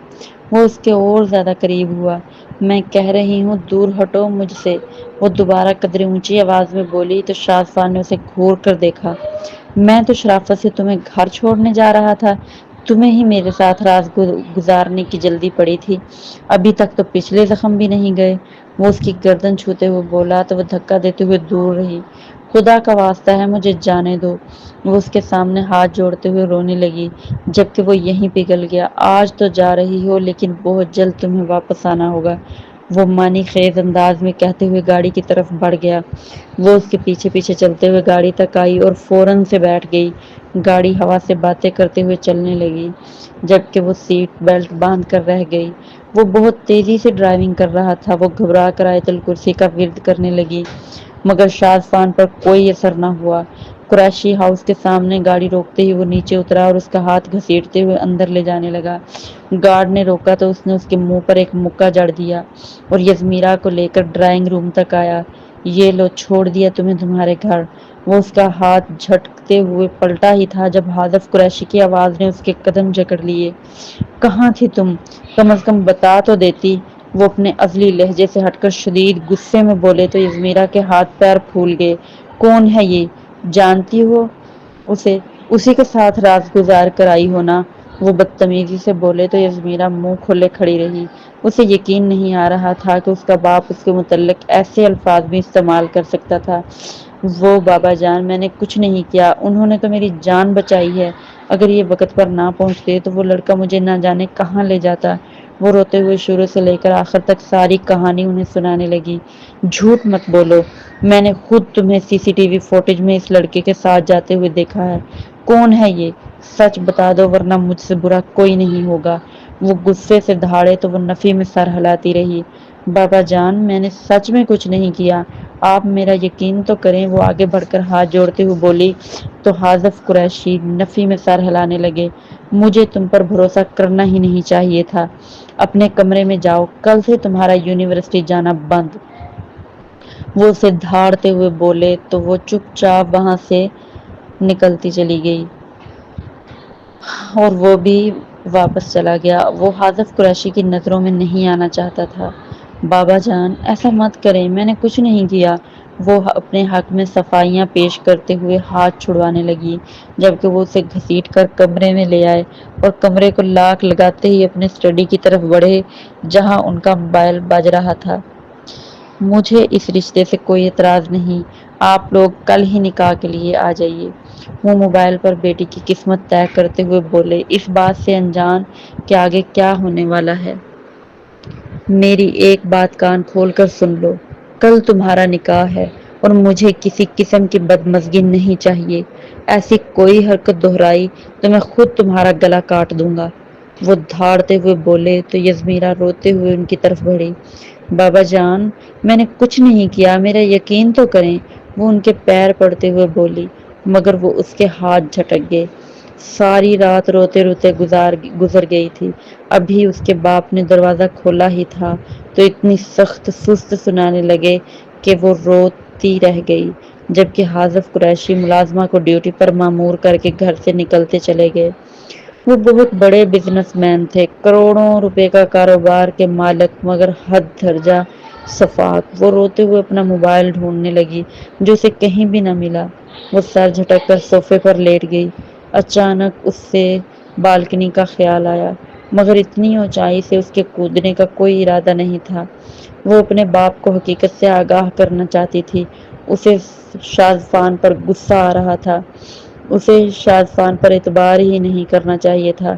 وہ اس کے اور زیادہ قریب ہوا۔ میں کہہ رہی ہوں دور ہٹو مجھ سے، وہ دوبارہ قدرے اونچی آواز میں بولی تو شازفان نے اسے گھور کر دیکھا۔ میں تو شرافت سے تمہیں گھر چھوڑنے جا رہا تھا، تمہیں ہی میرے ساتھ رات گزارنے کی جلدی پڑی تھی، ابھی تک تو پچھلے زخم بھی نہیں گئے۔ وہ اس کی گردن چھوتے ہوئے بولا تو وہ دھکا دیتے ہوئے دور رہی۔ خدا کا واسطہ ہے مجھے جانے دو، وہ اس کے سامنے ہاتھ جوڑتے ہوئے رونے لگی، جبکہ وہ یہیں پگھل گیا۔ آج تو جا رہی ہو لیکن بہت جلد تمہیں واپس آنا ہوگا، وہ معنی خیز انداز میں کہتے ہوئے گاڑی کی طرف بڑھ گیا۔ وہ اس کے پیچھے پیچھے چلتے ہوئے گاڑی تک آئی اور فوراً سے بیٹھ گئی۔ گاڑی ہوا سے باتیں کرتے ہوئے چلنے لگی، جبکہ وہ سیٹ بیلٹ باندھ کر رہ گئی۔ وہ بہت تیزی سے ڈرائیونگ کر رہا تھا۔ وہ گھبرا کر آیت الکرسی کا ورد کرنے لگی، مگر شازفان پر کوئی اثر نہ ہوا۔ قریشی ہاؤس کے سامنے گاڑی روکتے ہی وہ نیچے اترا اور اس کا ہاتھ گھسیٹتے ہوئے اندر لے جانے لگا۔ گارڈ نے روکا تو اس نے اس کے منہ پر ایک مکہ جڑ دیا اور یزمیرا کو لے کر ڈرائنگ روم تک آیا۔ یہ لو، چھوڑ دیا تمہیں تمہارے گھر۔ وہ اس کا ہاتھ جھٹکتے ہوئے پلٹا ہی تھا جب حاذف قریشی کی آواز نے اس کے قدم جکڑ لیے۔ کہاں تھی تم؟ کم از کم بتا تو دیتی، وہ اپنے ازلی لہجے سے ہٹ کر شدید غصے میں بولے تو یزمیرا کے ہاتھ پیر پھول گئے۔ کون ہے یہ؟ جانتی ہو اسے؟ اسی کے ساتھ رات گزار کر آئی ہو نا؟ وہ بدتمیزی سے بولے تو یزمیرا منہ کھولے کھڑی رہی۔ اسے یقین نہیں آ رہا تھا کہ اس کا باپ اس کے متعلق ایسے الفاظ بھی استعمال کر سکتا تھا۔ وہ بابا جان، میں نے کچھ نہیں کیا، انہوں نے تو میری جان بچائی ہے، اگر یہ وقت پر نہ پہنچتے تو وہ لڑکا مجھے نہ جانے کہاں لے جاتا۔ وہ روتے ہوئے شروع سے لے کر آخر تک ساری کہانی انہیں سنانے لگی۔ جھوٹ مت بولو، میں نے خود تمہیں سی سی ٹی وی فوٹیج میں اس لڑکے کے ساتھ جاتے ہوئے دیکھا ہے۔ کون ہے یہ؟ سچ بتا دو ورنہ مجھ سے برا کوئی نہیں ہوگا۔ وہ غصے سے دھاڑے تو وہ نفی میں سر ہلاتی رہی۔ بابا جان، میں نے سچ میں کچھ نہیں کیا، آپ میرا یقین تو کریں، وہ آگے بڑھ کر ہاتھ جوڑتے ہوئے بولی تو حاذف قریشی نفی میں سر ہلانے لگے۔ مجھے تم پر بھروسہ کرنا ہی نہیں چاہیے تھا، اپنے کمرے میں جاؤ، کل سے تمہارا یونیورسٹی جانا بند۔ وہ اسے دھاڑتے ہوئے بولے تو وہ چپ چاپ وہاں سے نکلتی چلی گئی اور وہ بھی واپس چلا گیا۔ وہ حاذف قریشی کی نظروں میں نہیں آنا چاہتا تھا۔ بابا جان، ایسا مت کریں، میں نے کچھ نہیں کیا، وہ اپنے حق میں صفائیاں پیش کرتے ہوئے ہاتھ چھڑوانے لگی، جبکہ وہ اسے گھسیٹ کر کمرے میں لے آئے اور کمرے کو لاک لگاتے ہی اپنے اسٹڈی کی طرف بڑھے جہاں ان کا موبائل بج رہا تھا۔ مجھے اس رشتے سے کوئی اعتراض نہیں، آپ لوگ کل ہی نکاح کے لیے آ جائیے، وہ موبائل پر بیٹی کی قسمت طے کرتے ہوئے بولے، اس بات سے انجان کہ آگے کیا ہونے والا ہے۔ میری ایک بات کان کھول کر سن لو، کل تمہارا نکاح ہے اور مجھے کسی قسم کی بدمزگی نہیں چاہیے، ایسی کوئی حرکت دہرائی تو میں خود تمہارا گلا کاٹ دوں گا، وہ دھاڑتے ہوئے بولے تو یزمیرا روتے ہوئے ان کی طرف بڑھی۔ بابا جان، میں نے کچھ نہیں کیا، میرا یقین تو کریں، وہ ان کے پیر پڑتے ہوئے بولی، مگر وہ اس کے ہاتھ جھٹک گئے۔ ساری رات روتے روتے گزر گئی تھی، ابھی اس کے باپ نے دروازہ کھولا ہی تھا تو اتنی سخت سست سنانے لگے کہ وہ روتی رہ گئی، جبکہ حاذف قریشی ملازمہ کو ڈیوٹی پر مامور کر کے گھر سے نکلتے چلے گئے۔ وہ بہت بڑے بزنس مین تھے، کروڑوں روپے کا کاروبار کے مالک، مگر حد درجہ شفاق۔ وہ روتے ہوئے اپنا موبائل ڈھونڈنے لگی جو اسے کہیں بھی نہ ملا۔ وہ سر جھٹک کر صوفے پر لیٹ گئی۔ اچانک اس سے بالکنی کا خیال آیا، مگر اتنی اونچائی سے اس کے کودنے کا کوئی ارادہ نہیں تھا۔ وہ اپنے باپ کو حقیقت سے آگاہ کرنا چاہتی تھی۔ اسے شازفان پر غصہ آ رہا تھا، اسے شازفان پر اعتبار ہی نہیں کرنا چاہیے تھا۔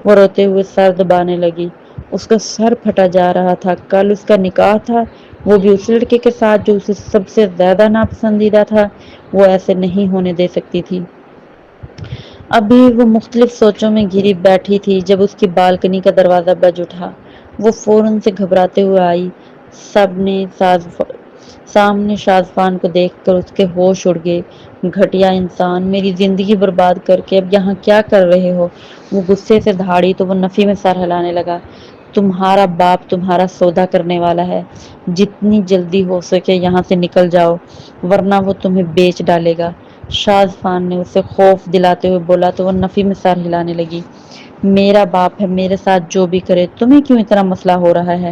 وہ روتے ہوئے سر دبانے لگی، اس کا سر پھٹا جا رہا تھا۔ کل اس کا نکاح تھا، وہ بھی اس لڑکے کے ساتھ جو اسے سب سے زیادہ ناپسندیدہ تھا۔ وہ ایسے نہیں ہونے دے سکتی تھی۔ ابھی وہ مختلف سوچوں میں گھری بیٹھی تھی جب اس کی بالکنی کا دروازہ بج اٹھا۔ وہ فوراً سے گھبراتے ہوئے آئی، سب نے سامنے شازفان کو دیکھ کر اس کے ہوش اڑ گئے۔ گھٹیا انسان، میری زندگی برباد کر کے اب یہاں کیا کر رہے ہو؟ وہ غصے سے دھاڑی تو وہ نفی میں سر ہلانے لگا۔ تمہارا باپ تمہارا سودا کرنے والا ہے، جتنی جلدی ہو سکے یہاں سے نکل جاؤ ورنہ وہ تمہیں بیچ ڈالے گا۔ شازفان نے اسے خوف دلاتے ہوئے بولا تو وہ نفی میں سر ہلانے لگی۔ میرا باپ ہے، میرے ساتھ جو بھی کرے، تمہیں کیوں اتنا مسئلہ ہو رہا ہے؟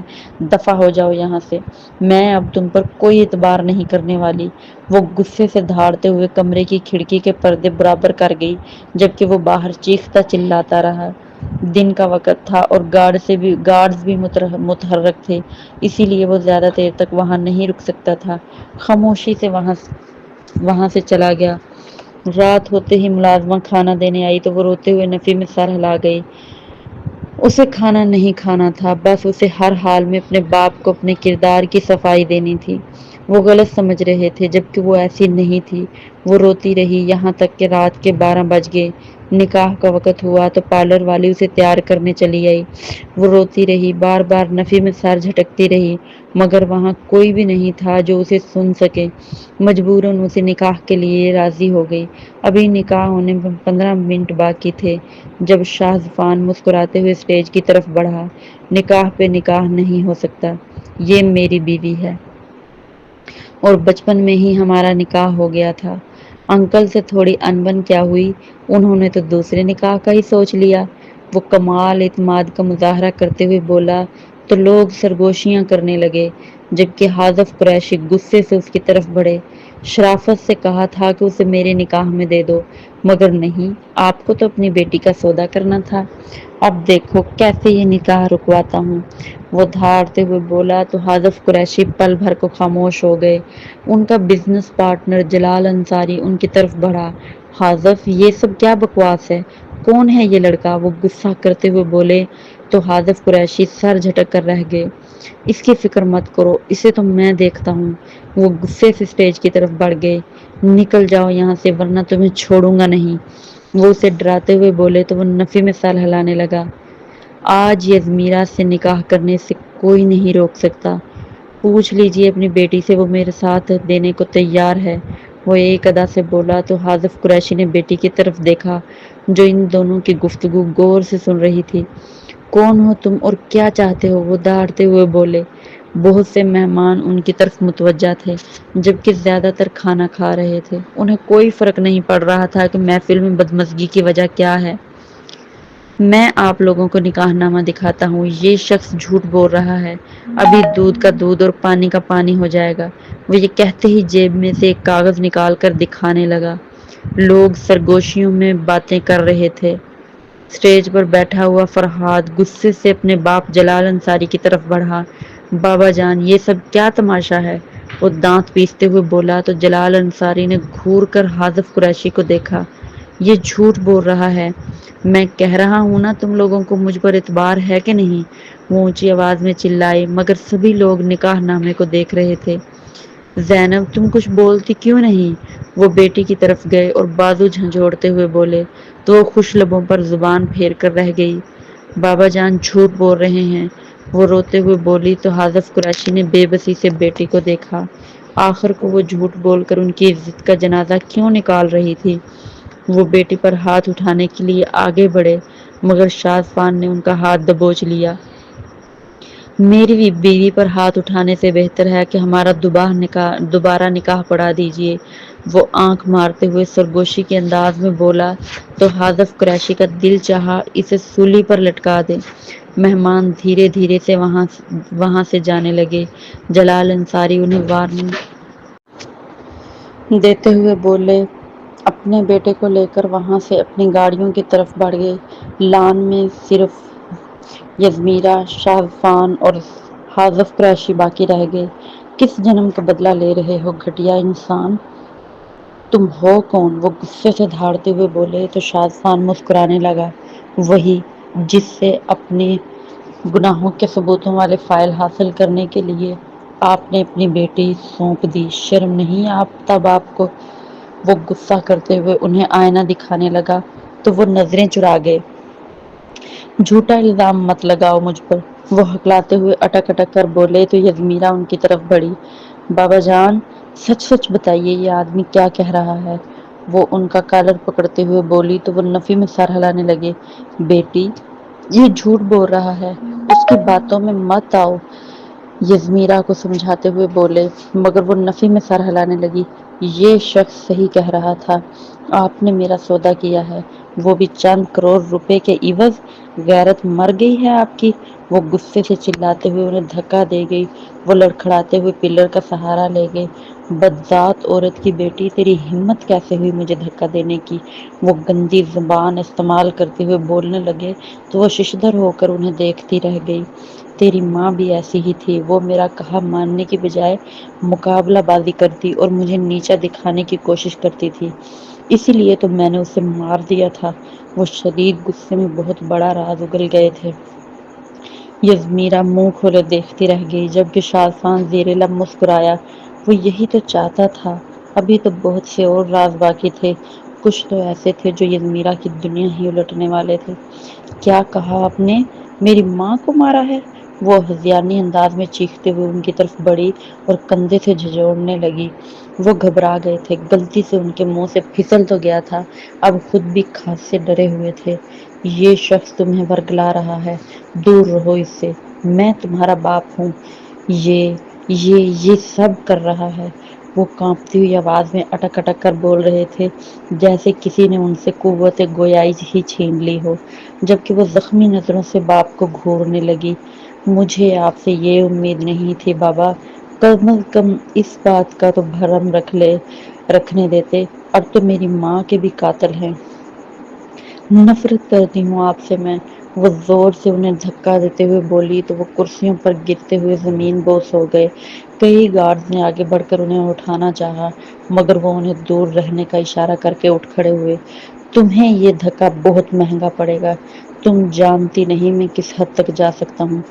دفع ہو جاؤ یہاں سے، میں اب تم پر کوئی اعتبار نہیں کرنے والی۔ وہ غصے سے دھاڑتے ہوئے کمرے کی کھڑکی کے پردے برابر کر گئی، جبکہ وہ باہر چیختا چلاتا رہا۔ دن کا وقت تھا اور گارڈز بھی متحرک تھے، اسی لیے وہ زیادہ دیر تک وہاں نہیں رک سکتا تھا۔ خاموشی سے وہاں سے چلا گیا۔ رات ہوتے ہی ملازمہ کھانا دینے آئی تو وہ روتے ہوئے نفی میں سر ہلا گئی۔ اسے کھانا نہیں کھانا تھا، بس اسے ہر حال میں اپنے باپ کو اپنے کردار کی صفائی دینی تھی۔ وہ غلط سمجھ رہے تھے، جبکہ وہ ایسی نہیں تھی۔ وہ روتی رہی یہاں تک کہ رات کے 12 بج گئے۔ نکاح کا وقت ہوا تو پارلر والی اسے تیار کرنے چلی آئی۔ وہ روتی رہی، بار بار نفی میں سر جھٹکتی رہی، مگر وہاں کوئی بھی نہیں تھا جو اسے سن سکے۔ مجبوراً اسے نکاح کے لیے راضی ہو گئی۔ ابھی نکاح ہونے میں 15 منٹ باقی تھے جب شازفان مسکراتے ہوئے اسٹیج کی طرف بڑھا۔ نکاح پہ نکاح نہیں ہو سکتا، یہ میری بیوی ہے اور بچپن میں ہی ہمارا نکاح ہو گیا تھا۔ انکل سے تھوڑی انبن کیا ہوئی، انہوں نے تو دوسرے نکاح کا ہی سوچ لیا۔ وہ کمال اعتماد کا مظاہرہ کرتے ہوئے بولا تو لوگ سرگوشیاں کرنے لگے، جبکہ حاذف قریشی غصے سے اس کی طرف بڑھے۔ شرافت سے کہا تھا کہ اسے میرے نکاح میں دے دو، مگر نہیں، آپ کو تو اپنی بیٹی کا سودا کرنا تھا۔ اب دیکھو کیسے یہ نکاح رکواتا ہوں۔ وہ دھاڑتے ہوئے بولا تو حاذف قریشی پل بھر کو خاموش ہو گئے۔ ان کا بزنس پارٹنر جلال انصاری ان کی طرف بڑھا۔ حاذف، یہ سب کیا بکواس ہے؟ کون ہے یہ لڑکا؟ وہ غصہ کرتے ہوئے بولے تو حاذف قریشی سر جھٹک کر رہ گئے۔ اس کی فکر مت کرو، اسے تو میں دیکھتا ہوں۔ وہ غصے سے اسٹیج کی طرف بڑھ گئے۔ نکل جاؤ یہاں سے ورنہ تمہیں چھوڑوں گا نہیں۔ وہ اسے ڈراتے ہوئے بولے تو وہ نفی میں سر ہلانے لگا۔ آج یزمیرا سے نکاح کرنے سے کوئی نہیں روک سکتا۔ پوچھ لیجیے اپنی بیٹی سے، وہ میرے ساتھ دینے کو تیار ہے۔ وہ ایک ادا سے بولا تو حاذف قریشی نے بیٹی کی طرف دیکھا جو ان دونوں کی گفتگو غور سے سن رہی تھی۔ کون ہو تم اور کیا چاہتے ہو؟ وہ دھاڑتے ہوئے بولے۔ بہت سے مہمان ان کی طرف متوجہ تھے، جبکہ زیادہ تر کھانا کھا رہے تھے۔ انہیں کوئی فرق نہیں پڑ رہا تھا کہ محفل میں بدمزگی کی وجہ کیا ہے۔ میں آپ لوگوں کو نکاح نامہ دکھاتا ہوں، یہ شخص جھوٹ بول رہا ہے، ابھی دودھ کا دودھ اور پانی کا پانی ہو جائے گا۔ وہ یہ کہتے ہی جیب میں سے ایک کاغذ نکال کر دکھانے لگا۔ لوگ سرگوشیوں میں باتیں کر رہے تھے۔ اسٹیج پر بیٹھا ہوا فرہاد غصے سے اپنے باپ جلال انصاری کی طرف بڑھا۔ بابا جان، یہ سب کیا تماشا ہے؟ وہ دانت پیستے ہوئے بولا تو جلال انصاری نے گھور کر حاذف قریشی کو دیکھا۔ یہ جھوٹ بول رہا ہے، میں کہہ رہا ہوں نا تم لوگوں کو مجھ پر اعتبار ہے کہ نہیں؟ وہ اونچی آواز میں چلائے، مگر سبھی لوگ نکاح نامے کو دیکھ رہے تھے۔ زینب، تم کچھ بولتی کیوں نہیں؟ وہ بیٹی کی طرف گئے اور بازو جھنجھوڑتے ہوئے بولے تو وہ خوش لبوں پر زبان پھیر کر رہ گئی۔ بابا جان جھوٹ بول رہے ہیں، وہ روتے ہوئے بولی تو حاذف قریشی نے بے بسی سے بیٹی کو دیکھا۔ آخر کو وہ جھوٹ بول کر ان کی عزت کا جنازہ کیوں نکال رہی تھی؟ وہ بیٹی پر ہاتھ اٹھانے کے لیے آگے بڑھے، مگر شازفان نے ان کا ہاتھ دبوچ لیا۔ میری بیوی پر ہاتھ اٹھانے سے بہتر ہے کہ ہمارا دوبارہ نکاح پڑھا دیجیے۔ وہ آنکھ مارتے ہوئے سرگوشی کے انداز میں بولا تو حاذف قریشی کا دل چاہا اسے سولی پر لٹکا دے۔ مہمان دھیرے دھیرے سے وہاں سے جانے لگے۔ جلال انصاری انہیں وارننگ دیتے ہوئے بولے، اپنے بیٹے کو لے کر وہاں سے اپنی گاڑیوں کی طرف بڑھ گئے۔ لان میں صرف یزمیرا، شازفان اور حاذف قریشی باقی رہ گئے۔ کس جنم کا بدلہ لے رہے ہو گھٹیا انسان؟ تم ہو کون؟ وہ غصے سے دھاڑتے ہوئے بولے تو شازفان مسکرانے لگا۔ وہی جس سے اپنے گناہوں کے ثبوتوں والے فائل حاصل کرنے کے لیے آپ نے اپنی بیٹی سونپ دی، شرم نہیں آتا باپ کو؟ وہ غصہ کرتے ہوئے انہیں آئینہ دکھانے لگا تو وہ نظریں چرا گئے۔ جھوٹا الزام مت لگاؤ مجھ پر، وہ ہکلاتے ہوئے اٹک اٹک کر بولے تو یزمیرا ان کی طرف بڑھی۔ بابا جان، سچ سچ بتائیے یہ آدمی کیا کہہ رہا ہے؟ وہ ان کا کالر پکڑتے ہوئے بولی تو وہ نفی میں سر ہلانے لگے۔ بیٹی، یہ جھوٹ بول رہا ہے، اس کی باتوں میں مت آؤ، یزمیرا کو سمجھاتے ہوئے بولے، مگر وہ نفی میں سر ہلانے لگی۔ یہ شخص صحیح کہہ رہا تھا، آپ نے میرا سودا کیا ہے، وہ بھی چند کروڑ روپے کے عوض۔ غیرت مر گئی ہے آپ کی؟ وہ غصے سے چلاتے ہوئے انہیں دھکا دے گئی۔ وہ لڑکھڑاتے ہوئے پلر کا سہارا لے گئے۔ بدذات عورت کی بیٹی، تیری ہمت کیسے ہوئی مجھے دھکا دینے کی؟ وہ گندی زبان استعمال کرتے ہوئے بولنے لگے تو وہ ششدر ہو کر انہیں دیکھتی رہ گئی۔ تیری ماں بھی ایسی ہی تھی، وہ میرا کہا ماننے کی بجائے مقابلہ بازی کرتی اور مجھے نیچا دکھانے کی کوشش کرتی تھی، اسی لیے تو میں نے اسے مار دیا تھا۔ وہ شدید غصے میں بہت بڑا راز اگل گئے تھے۔ یزمیرا منہ کھولے دیکھتی رہ گئی، جبکہ شازفان زیر لب مسکرایا۔ وہ یہی تو چاہتا تھا، ابھی تو بہت سے اور راز باقی تھے، کچھ تو ایسے تھے جو یزمیرا کی دنیا ہی الٹنے والے تھے۔ کیا کہا آپ نے؟ میری ماں کو مارا ہے؟ وہ ہذیانی انداز میں چیختے ہوئے ان کی طرف بڑھی اور کندھے سے جھنجھوڑنے لگی۔ وہ گھبرا گئے تھے، غلطی سے ان کے منہ سے پھسل تو گیا تھا، اب خود بھی کھانس سے ڈرے ہوئے تھے۔ یہ شخص تمہیں ورگلا رہا ہے، دور رہو اس سے، میں تمہارا باپ ہوں، یہ سب کر رہا ہے۔ وہ کانپتی ہوئی آواز میں اٹک اٹک کر بول رہے تھے، جیسے کسی نے ان سے قوت گویائی ہی چھین لی ہو، جبکہ وہ زخمی نظروں سے باپ کو گھورنے لگی۔ مجھے آپ سے یہ امید نہیں تھی بابا، کم از کم اس بات کا تو بھرم رکھنے دیتے، اب تو میری ماں کے بھی قاتل ہیں۔ نفرت کرتی ہوں آپ سے میں۔ وہ زور سے انہیں دھکا دیتے ہوئے بولی تو وہ کرسیوں پر گرتے ہوئے زمین بوس ہو گئے۔ کئی گارڈز نے آگے بڑھ کر انہیں اٹھانا چاہا، مگر وہ انہیں دور رہنے کا اشارہ کر کے اٹھ کھڑے ہوئے۔ تمہیں یہ دھکا بہت مہنگا پڑے گا، تم جانتی نہیں میں کس حد تک جا سکتا ہوں۔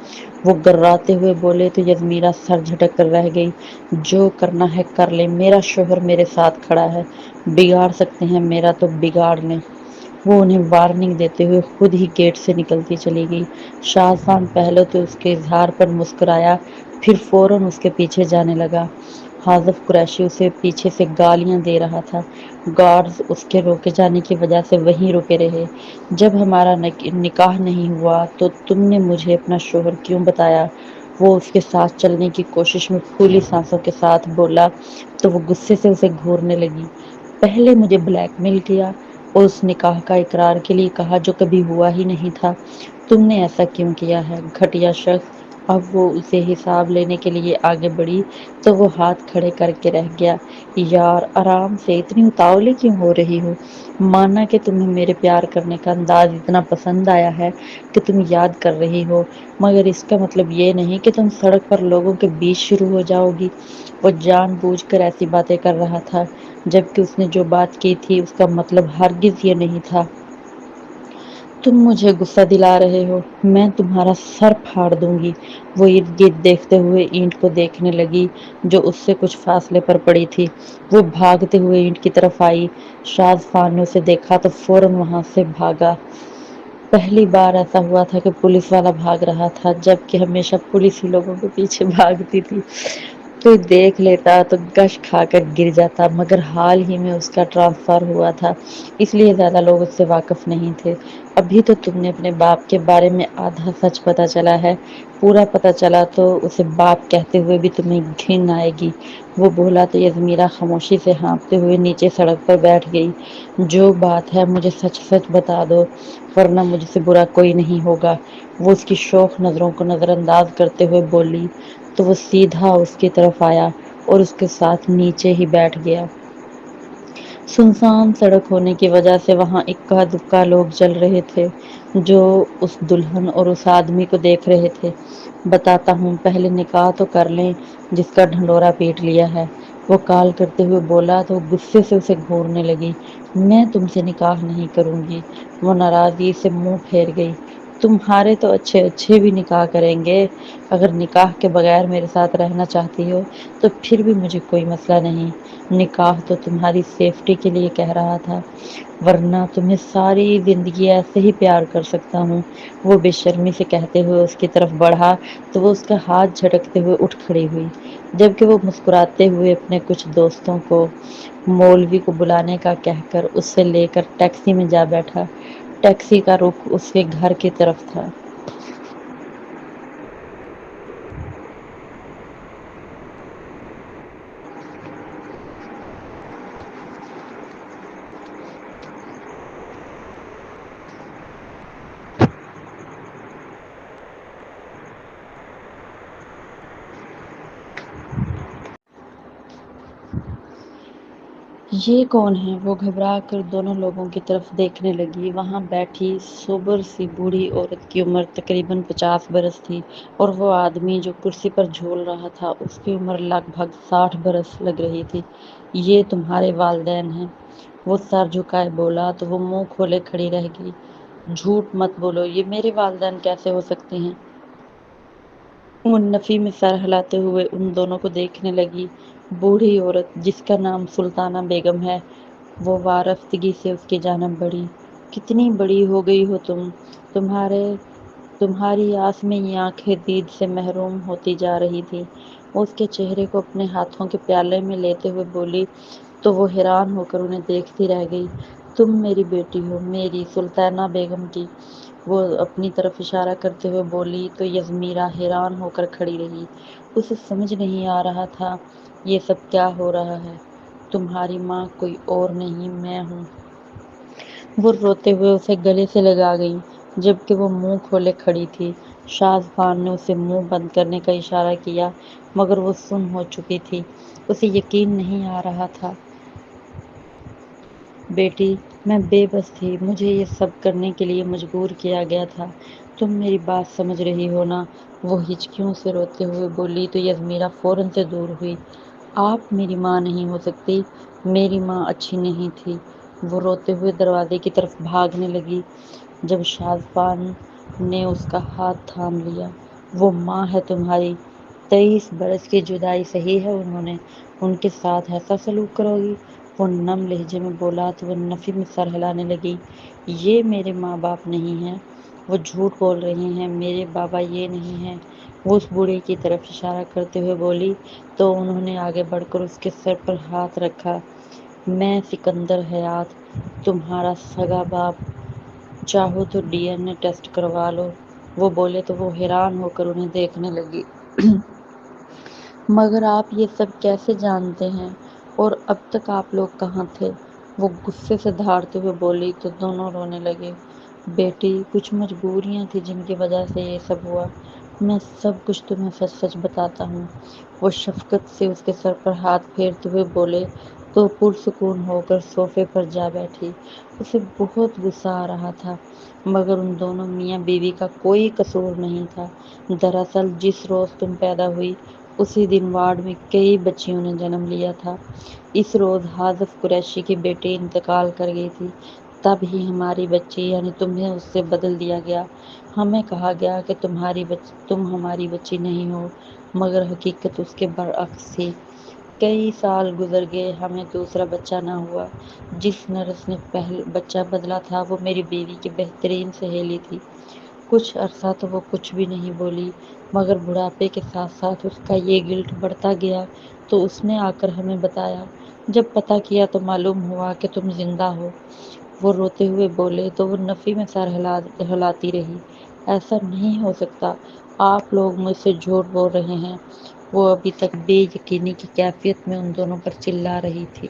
وہ گراتے ہوئے بولے تو یزمیرا سر جھٹک کر رہ گئی۔ جو کرنا ہے کر لیں، میرا شوہر میرے ساتھ کھڑا ہے، بگاڑ سکتے ہیں میرا تو بگاڑ لیں۔ وہ انہیں وارننگ دیتے ہوئے خود ہی گیٹ سے نکلتی چلی گئی۔ شازفان پہلے تو اس کے اظہار پر مسکرایا، پھر فوراً اس کے پیچھے جانے لگا۔ حاذف قریشی اسے پیچھے سے گالیاں دے رہا تھا۔ گارڈز اس کے روکے جانے کی وجہ سے وہیں رکے رہے۔ جب ہمارا نکاح نہیں ہوا تو تم نے مجھے اپنا شوہر کیوں بتایا؟ وہ اس کے ساتھ چلنے کی کوشش میں پھولی سانسوں کے ساتھ بولا تو وہ غصے سے اسے گھورنے لگی۔ پہلے مجھے بلیک میل کیا اور اس نکاح کا اقرار کے لیے کہا جو کبھی ہوا ہی نہیں تھا۔ تم نے ایسا کیوں کیا ہے، گھٹیا شخص؟ اب وہ اسے حساب لینے کے لیے آگے بڑھی تو وہ ہاتھ کھڑے کر کے رہ گیا۔ یار آرام سے، اتنی اتاولی کیوں ہو رہی ہو؟ مانا کہ تمہیں میرے پیار کرنے کا انداز اتنا پسند آیا ہے کہ تم یاد کر رہی ہو، مگر اس کا مطلب یہ نہیں کہ تم سڑک پر لوگوں کے بیچ شروع ہو جاؤ گی۔ وہ جان بوجھ کر ایسی باتیں کر رہا تھا، جبکہ اس نے جو بات کی تھی اس کا مطلب ہرگز یہ نہیں تھا۔ تم مجھے غصہ دلا رہے ہو، میں تمہارا سر پھاڑ دوں گی۔ وہ ارد گرد دیکھتے ہوئے اینٹ کو دیکھنے لگی جو اس سے کچھ فاصلے پر پڑی تھی۔ وہ بھاگتے ہوئے اینٹ کی طرف آئی۔ شازفان نے اسے دیکھا تو فوراً وہاں سے بھاگا۔ پہلی بار ایسا ہوا تھا کہ پولیس والا بھاگ رہا تھا، جبکہ ہمیشہ پولیس ہی لوگوں کے پیچھے بھاگتی تھی۔ کوئی دیکھ لیتا تو گش کھا کر گر جاتا، مگر حال ہی میں اس کا ٹرانسفر ہوا تھا، اس لیے زیادہ لوگ اس سے واقف نہیں تھے۔ ابھی تو تم نے اپنے باپ کے بارے میں آدھا سچ پتہ چلا ہے، پورا پتہ چلا تو اسے باپ کہتے ہوئے بھی تمہیں گھن آئے گی۔ وہ بولا تو یزمیرا خاموشی سے ہانپتے ہوئے نیچے سڑک پر بیٹھ گئی۔ جو بات ہے مجھے سچ سچ بتا دو، ورنہ مجھ سے برا کوئی نہیں ہوگا۔ وہ اس کی شوخ نظروں کو نظر انداز کرتے ہوئے بولی تو وہ سیدھا اس کی طرف آیا اور اس کے ساتھ نیچے ہی بیٹھ گیا۔ سنسان سڑک ہونے کی وجہ سے وہاں اکا دکا لوگ چل رہے تھے جو اس دلہن اور اس آدمی کو دیکھ رہے تھے۔ بتاتا ہوں، پہلے نکاح تو کر لیں جس کا ڈھنڈورا پیٹ لیا ہے، وہ کال کرتے ہوئے بولا تو غصے سے اسے گھورنے لگی۔ میں تم سے نکاح نہیں کروں گی۔ وہ ناراضگی سے منہ پھیر گئی۔ تمہارے تو اچھے اچھے بھی نکاح کریں گے، اگر نکاح کے بغیر میرے ساتھ رہنا چاہتی ہو تو پھر بھی مجھے کوئی مسئلہ نہیں، نکاح تو تمہاری سیفٹی کے لیے کہہ رہا تھا، ورنہ تمہیں ساری زندگی ایسے ہی پیار کر سکتا ہوں۔ وہ بے شرمی سے کہتے ہوئے اس کی طرف بڑھا تو وہ اس کا ہاتھ جھٹکتے ہوئے اٹھ کھڑی ہوئی، جبکہ وہ مسکراتے ہوئے اپنے کچھ دوستوں کو مولوی کو بلانے کا کہہ کر اس سے لے کر ٹیکسی میں جا بیٹھا۔ ٹیکسی کا رخ اس کے گھر کی طرف تھا۔ یہ کون ہے؟ وہ گھبرا کر دونوں لوگوں کی طرف دیکھنے لگی۔ وہاں بیٹھی سوبر سی بوڑھی عورت کی عمر تقریباً 50 برس تھی، اور وہ آدمی جو کرسی پر جھول رہا تھا اس کی عمر لگ بھگ 60 برس لگ رہی تھی۔ یہ تمہارے والدین ہیں؟ وہ سر جھکائے بولا تو وہ منہ کھولے کھڑی رہ گئی۔ جھوٹ مت بولو، یہ میرے والدین کیسے ہو سکتے ہیں؟ وہ نفی میں سر ہلاتے ہوئے ان دونوں کو دیکھنے لگی۔ بوڑھی عورت جس کا نام سلطانہ بیگم ہے، وہ وارفتگی سے اس کی جانب بڑھی۔ کتنی بڑی ہو گئی ہو تم؟ تمہارے تمہاری آس میں یہ آنکھیں دید سے محروم ہوتی جا رہی تھی۔ وہ اس کے چہرے کو اپنے ہاتھوں کے پیالے میں لیتے ہوئے بولی تو وہ حیران ہو کر انہیں دیکھتی رہ گئی۔ تم میری بیٹی ہو، میری سلطانہ بیگم کی؟ وہ اپنی طرف اشارہ کرتے ہوئے بولی تو یزمیرا حیران ہو کر کھڑی رہی۔ اسے سمجھ نہیں آ رہا تھا یہ سب کیا ہو رہا ہے۔ تمہاری ماں کوئی اور نہیں، میں ہوں۔ وہ روتے ہوئے اسے گلے سے لگا گئی، جبکہ وہ منہ کھولے کھڑی تھی۔ شازبان نے اسے منہ بند کرنے کا اشارہ کیا، مگر وہ سن ہو چکی تھی۔ اسے یقین نہیں آ رہا تھا۔ بیٹی، میں بے بس تھی، مجھے یہ سب کرنے کے لیے مجبور کیا گیا تھا، تم میری بات سمجھ رہی ہو نا؟ وہ ہچکیوں سے روتے ہوئے بولی تو یزمیرا فوراً سے دور ہوئی۔ آپ میری ماں نہیں ہو سکتی، میری ماں اچھی نہیں تھی۔ وہ روتے ہوئے دروازے کی طرف بھاگنے لگی، جب شازبان نے اس کا ہاتھ تھام لیا۔ وہ ماں ہے تمہاری، 23 برس کی جدائی سہی ہے انہوں نے، ان کے ساتھ ایسا سلوک کرو گی؟ وہ نم لہجے میں بولا تو وہ نفی میں سر ہلانے لگی۔ یہ میرے ماں باپ نہیں ہیں، وہ جھوٹ بول رہے ہیں، میرے بابا یہ نہیں ہیں۔ وہ اس بوڑھے کی طرف اشارہ کرتے ہوئے بولی تو انہوں نے آگے بڑھ کر اس کے سر پر ہاتھ رکھا۔ میں سکندر حیات، تمہارا سگا باپ، چاہو تو ڈی این اے ٹیسٹ کروا لو۔ وہ بولے تو وہ حیران ہو کر انہیں دیکھنے لگی۔ مگر آپ یہ سب کیسے جانتے ہیں؟ اور اب تک آپ لوگ کہاں تھے؟ وہ غصے سے دھاڑتے ہوئے بولی تو دونوں رونے لگے۔ بیٹی، کچھ مجبوریاں تھیں جن کی وجہ سے یہ سب ہوا، میں سب کچھ تمہیں سچ سچ بتاتا ہوں۔ وہ شفقت سے اس کے سر پر ہاتھ پھیرتے ہوئے بولے تو پرسکون ہو کر صوفے پر جا بیٹھی۔ اسے بہت غصہ آ رہا تھا، مگر ان دونوں میاں بیوی کا کوئی قصور نہیں تھا۔ دراصل جس روز تم پیدا ہوئی اسی دن وارڈ میں کئی بچیوں نے جنم لیا تھا۔ اس روز حاذف قریشی کی بیٹی انتقال کر گئی تھی، تب ہی ہماری بچی یعنی تمہیں اس سے بدل دیا گیا۔ ہمیں کہا گیا کہ تم ہماری بچی نہیں ہو، مگر حقیقت اس کے برعکس تھی۔ کئی سال گزر گئے، ہمیں دوسرا بچہ نہ ہوا۔ جس نرس نے بچہ بدلا تھا وہ میری بیوی کی بہترین سہیلی تھی۔ کچھ عرصہ تو وہ کچھ بھی نہیں بولی، مگر بڑھاپے کے ساتھ ساتھ اس کا یہ گلٹ بڑھتا گیا تو اس نے آ کر ہمیں بتایا۔ جب پتہ کیا تو معلوم ہوا کہ تم زندہ ہو۔ وہ روتے ہوئے بولے تو وہ نفی میں سر ہلاتی رہی۔ ایسا نہیں ہو سکتا، آپ لوگ مجھ سے جھوٹ بول رہے ہیں۔ وہ ابھی تک بے یقینی کی کیفیت میں ان دونوں پر چلا رہی تھی۔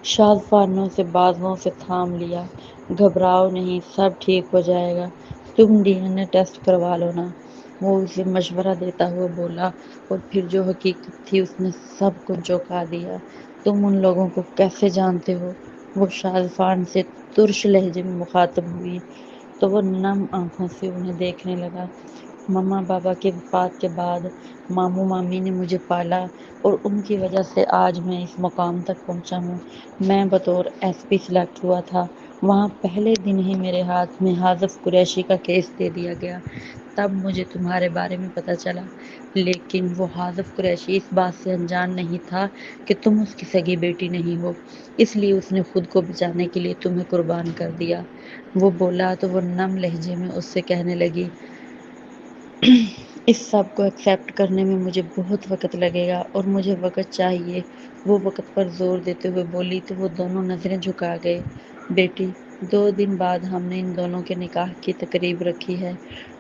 شازبان نے اسے بازوؤں سے تھام لیا۔ گھبراؤ نہیں، سب ٹھیک ہو جائے گا، تم ڈی این اے ٹیسٹ کروا لو نا، وہ اسے مشورہ دیتا ہوا بولا، اور پھر جو حقیقت تھی اس نے سب کو چونکا دیا۔ تم ان لوگوں کو کیسے جانتے ہو؟ وہ شازبان سے ترش لہجے میں مخاطب ہوئی تو وہ نم آنکھوں سے انہیں دیکھنے لگا۔ ماما بابا کے وفات کے بعد ماموں مامی نے مجھے پالا اور ان کی وجہ سے آج میں اس مقام تک پہنچا ہوں۔ میں بطور ایس پی سلیکٹ ہوا تھا۔ وہاں پہلے دن ہی میرے ہاتھ میں حاذف قریشی کا کیس دے دیا گیا۔ تب مجھے تمہارے بارے میں پتہ چلا، لیکن وہ حاذف قریشی اس بات سے انجان نہیں تھا کہ تم اس کی سگی بیٹی نہیں ہو، اس لیے اس نے خود کو بچانے کے لیے تمہیں قربان کر دیا۔ وہ بولا تو وہ نم لہجے میں اس سے کہنے لگی، اس سب کو ایکسیپٹ کرنے میں مجھے بہت وقت لگے گا اور مجھے وقت چاہیے۔ وہ وقت پر زور دیتے ہوئے بولی تو وہ دونوں نظریں جھکا گئے۔ بیٹی، 2 دن بعد ہم نے ان دونوں کے نکاح کی تقریب رکھی ہے۔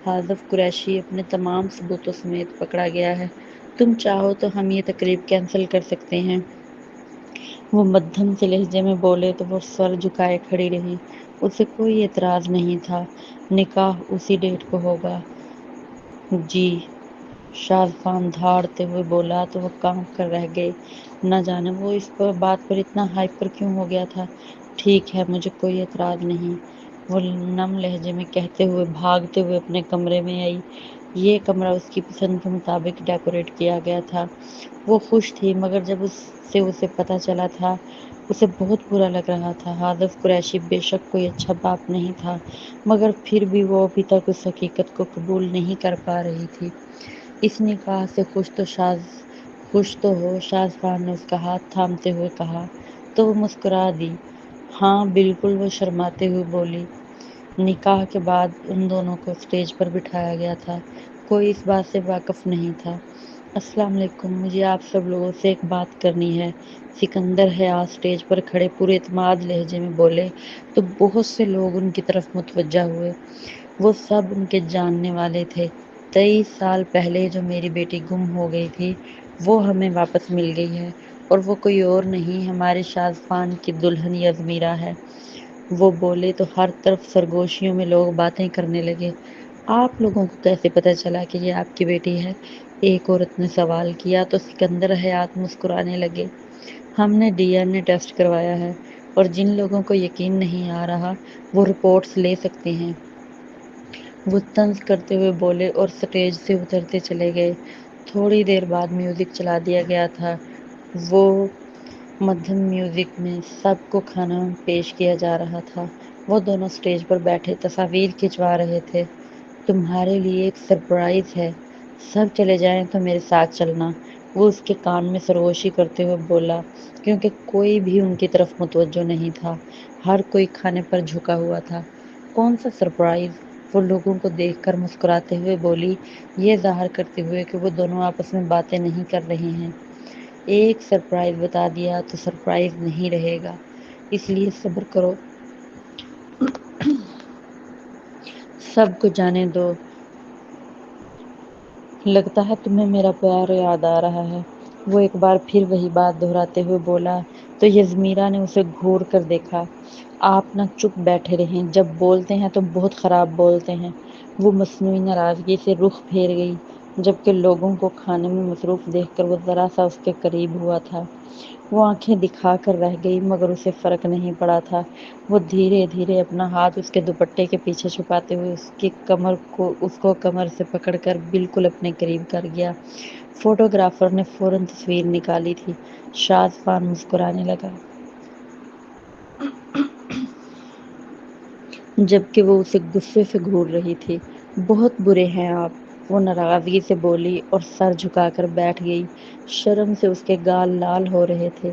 حاذف قریشی اپنے تمام ثبوتوں سمیت پکڑا گیا ہے۔ تم چاہو تو ہم یہ تقریب کینسل کر سکتے ہیں۔ وہ مدھم سے لہجے میں بولے تو وہ سر جھکائے کھڑی رہی۔ اسے کوئی اعتراض نہیں تھا۔ نکاح اسی ڈیٹ کو ہوگا۔ جی، شازفان دھاڑتے ہوئے بولا تو وہ کانپ کر رہ گئے۔ نہ جانے وہ اس بات پر اتنا ہائپر کیوں ہو گیا تھا۔ ٹھیک ہے، مجھے کوئی اعتراض نہیں، وہ نم لہجے میں کہتے ہوئے بھاگتے ہوئے اپنے کمرے میں آئی۔ یہ کمرہ اس کی پسند کے مطابق ڈیکوریٹ کیا گیا تھا۔ وہ خوش تھی، مگر جب اسے پتہ چلا تھا، اسے بہت برا لگ رہا تھا۔ حاذف قریشی بے شک کوئی اچھا باپ نہیں تھا، مگر پھر بھی وہ ابھی تک اس حقیقت کو قبول نہیں کر پا رہی تھی۔ اس نکاح سے خوش تو ہو، شازفان نے اس کا ہاتھ تھامتے ہوئے کہا۔ تو وہ مسکرا دی۔ ہاں بالکل، وہ شرماتے ہوئے بولی۔ نکاح کے بعد ان دونوں کو اسٹیج پر بٹھایا گیا تھا۔ کوئی اس بات سے واقف نہیں تھا۔ السلام علیکم، مجھے آپ سب لوگوں سے ایک بات کرنی ہے۔ سکندر حیات اسٹیج پر کھڑے پورے اعتماد لہجے میں بولے تو بہت سے لوگ ان کی طرف متوجہ ہوئے۔ وہ سب ان کے جاننے والے تھے۔ 23 سال پہلے جو میری بیٹی گم ہو گئی تھی، وہ ہمیں واپس مل گئی ہے، اور وہ کوئی اور نہیں، ہمارے شازفان کی دلہن یزمیرا ہے۔ وہ بولے تو ہر طرف سرگوشیوں میں لوگ باتیں کرنے لگے۔ آپ لوگوں کو کیسے پتہ چلا کہ یہ آپ کی بیٹی ہے؟ ایک عورت نے سوال کیا تو سکندر حیات مسکرانے لگے۔ ہم نے ڈی این اے ٹیسٹ کروایا ہے، اور جن لوگوں کو یقین نہیں آ رہا وہ رپورٹس لے سکتے ہیں۔ وہ طنز کرتے ہوئے بولے اور سٹیج سے اترتے چلے گئے۔ تھوڑی دیر بعد میوزک چلا دیا گیا تھا۔ وہ مدھم میوزک میں سب کو کھانا پیش کیا جا رہا تھا۔ وہ دونوں سٹیج پر بیٹھے تصاویر کھنچوا رہے تھے۔ تمہارے لیے ایک سرپرائز ہے، سب چلے جائیں تو میرے ساتھ چلنا، وہ اس کے کان میں سرگوشی کرتے ہوئے بولا، کیونکہ کوئی بھی ان کی طرف متوجہ نہیں تھا۔ ہر کوئی کھانے پر جھکا ہوا تھا۔ کون سا سرپرائز؟ وہ لوگوں کو دیکھ کر مسکراتے ہوئے بولی، یہ ظاہر کرتے ہوئے کہ وہ دونوں آپس میں باتیں نہیں کر رہے ہیں۔ ایک سرپرائز بتا دیا تو سرپرائز نہیں رہے گا، اس لیے صبر کرو، سب کو جانے دو۔ لگتا ہے تمہیں میرا پیار یاد آ رہا ہے، وہ ایک بار پھر وہی بات دہراتے ہوئے بولا تو یزمیرا نے اسے گھور کر دیکھا۔ آپ نہ چپ بیٹھے رہیں، جب بولتے ہیں تو بہت خراب بولتے ہیں۔ وہ مصنوعی ناراضگی سے رخ پھیر گئی، جبکہ لوگوں کو کھانے میں مصروف دیکھ کر وہ ذرا سا اس کے قریب ہوا تھا۔ وہ آنکھیں دکھا کر رہ گئی، مگر اسے فرق نہیں پڑا تھا۔ وہ دھیرے دھیرے اپنا ہاتھ اس کے دوپٹے کے پیچھے چھپاتے ہوئے اس کو کمر سے پکڑ کر بالکل اپنے قریب کر گیا۔ فوٹوگرافر نے فوراً تصویر نکالی تھی۔ شازفان مسکرانے لگا، جبکہ وہ اسے غصے سے گھور رہی تھی۔ بہت برے ہیں آپ، وہ ناراضگی سے بولی اور سر جھکا کر بیٹھ گئی۔ شرم سے اس کے گال لال ہو رہے تھے۔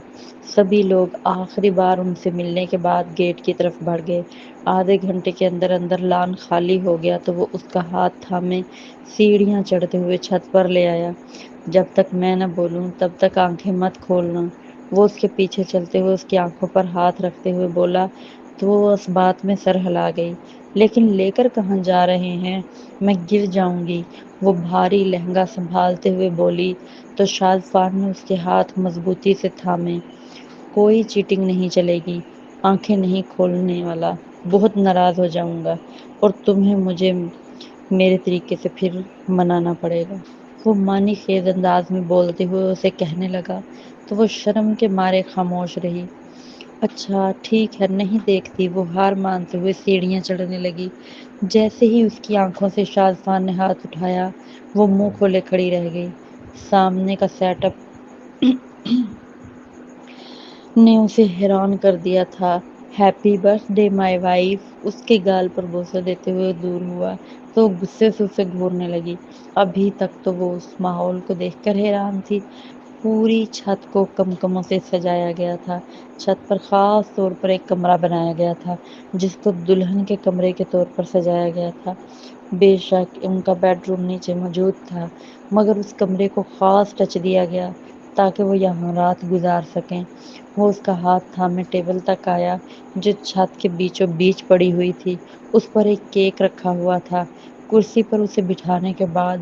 سبھی لوگ آخری بار ان سے ملنے کے بعد گیٹ کی طرف بڑھ گئے۔ آدھے گھنٹے کے اندر اندر لان خالی ہو گیا تو وہ اس کا ہاتھ تھامے سیڑھیاں چڑھتے ہوئے چھت پر لے آیا۔ جب تک میں نہ بولوں تب تک آنکھیں مت کھولنا، وہ اس کے پیچھے چلتے ہوئے اس کی آنکھوں پر ہاتھ رکھتے ہوئے بولا تو وہ اس بات میں سر ہلا گئی۔ لیکن لے کر کہاں جا رہے ہیں؟ میں گر جاؤں گی، وہ بھاری لہنگا سنبھالتے ہوئے بولی تو شازفان نے اس کے ہاتھ مضبوطی سے تھامے۔ کوئی چیٹنگ نہیں چلے گی، آنکھیں نہیں کھولنے والا، بہت ناراض ہو جاؤں گا اور تمہیں مجھے میرے طریقے سے پھر منانا پڑے گا، وہ معنی خیز انداز میں بولتے ہوئے اسے کہنے لگا تو وہ شرم کے مارے خاموش رہی۔ اچھا ٹھیک ہے، نہیں دیکھتی، وہ ہار مانتے ہوئے سیڑھیاں چڑھنے لگی۔ جیسے ہی اس کی آنکھوں سے شازفان نے ہاتھ اٹھایا وہ منہ کھولے کھڑی رہ گئی۔ سامنے کا سیٹ اپ نے اسے حیران کر دیا تھا۔ Happy birthday my wife, اس کے گال پر بوسہ دیتے ہوئے دور ہوا تو وہ غصے سے اسے گھورنے لگی۔ ابھی تک تو وہ اس ماحول کو دیکھ کر حیران تھی۔ پوری چھت کو کمکموں سے سجایا گیا تھا۔ چھت پر خاص طور پر ایک کمرہ بنایا گیا تھا جس کو دلہن کے کمرے کے طور پر سجایا گیا تھا۔ بے شک ان کا بیڈ روم نیچے موجود تھا، مگر اس کمرے کو خاص ٹچ دیا گیا تاکہ وہ یہاں رات گزار سکیں۔ وہ اس کا ہاتھ تھامے ٹیبل تک آیا جو چھت کے بیچوں بیچ پڑی ہوئی تھی۔ اس پر ایک کیک رکھا ہوا تھا۔ کرسی پر اسے بٹھانے کے بعد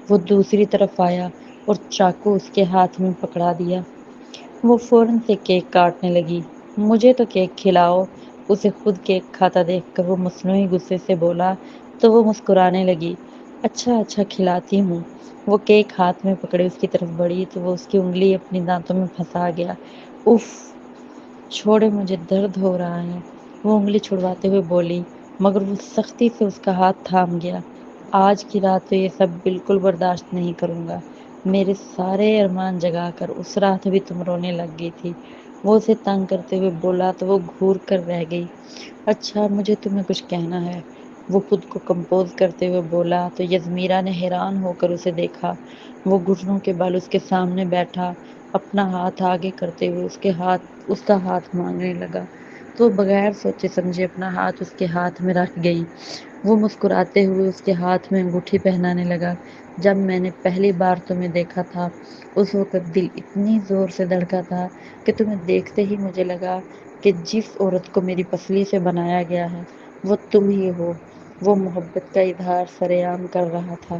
وہ دوسری طرف آیا اور چاقو اس کے ہاتھ میں پکڑا دیا۔ وہ فوراً سے کیک کاٹنے لگی۔ مجھے تو کیک کھلاؤ، اسے خود کیک کھاتا دیکھ کر وہ مصنوعی غصے سے بولا تو وہ مسکرانے لگی۔ اچھا اچھا کھلاتی ہوں۔ وہ کیک ہاتھ میں پکڑے اس کی طرف بڑھی تو وہ اس کی انگلی اپنی دانتوں میں پھنسا گیا۔ اف، چھوڑے مجھے درد ہو رہا ہے، وہ انگلی چھڑواتے ہوئے بولی، مگر وہ سختی سے اس کا ہاتھ تھام گیا۔ آج کی رات تو یہ سب بالکل برداشت نہیں کروں گا۔ میرے سارے ارمان جگا کر اس رات بھی تم رونے لگ گئی تھی، وہ اسے تنگ کرتے ہوئے بولا تو وہ گھور کر رہ گئی۔ اچھا مجھے تمہیں کچھ کہنا ہے، وہ خود کو کمپوز کرتے ہوئے بولا تو یزمیرا نے حیران ہو کر اسے دیکھا۔ وہ گھٹنوں کے بل اس کے سامنے بیٹھا اپنا ہاتھ آگے کرتے ہوئے اس کا ہاتھ مانگنے لگا تو بغیر سوچے سمجھے اپنا ہاتھ اس کے ہاتھ میں رکھ گئی۔ وہ مسکراتے ہوئے اس کے ہاتھ میں انگوٹھی پہنانے لگا۔ جب میں نے پہلی بار تمہیں دیکھا تھا اس وقت دل اتنی زور سے دھڑکا تھا کہ تمہیں دیکھتے ہی مجھے لگا کہ جس عورت کو میری پسلی سے بنایا گیا ہے وہ تم ہی ہو۔ وہ محبت کا اظہار سرعام کر رہا تھا۔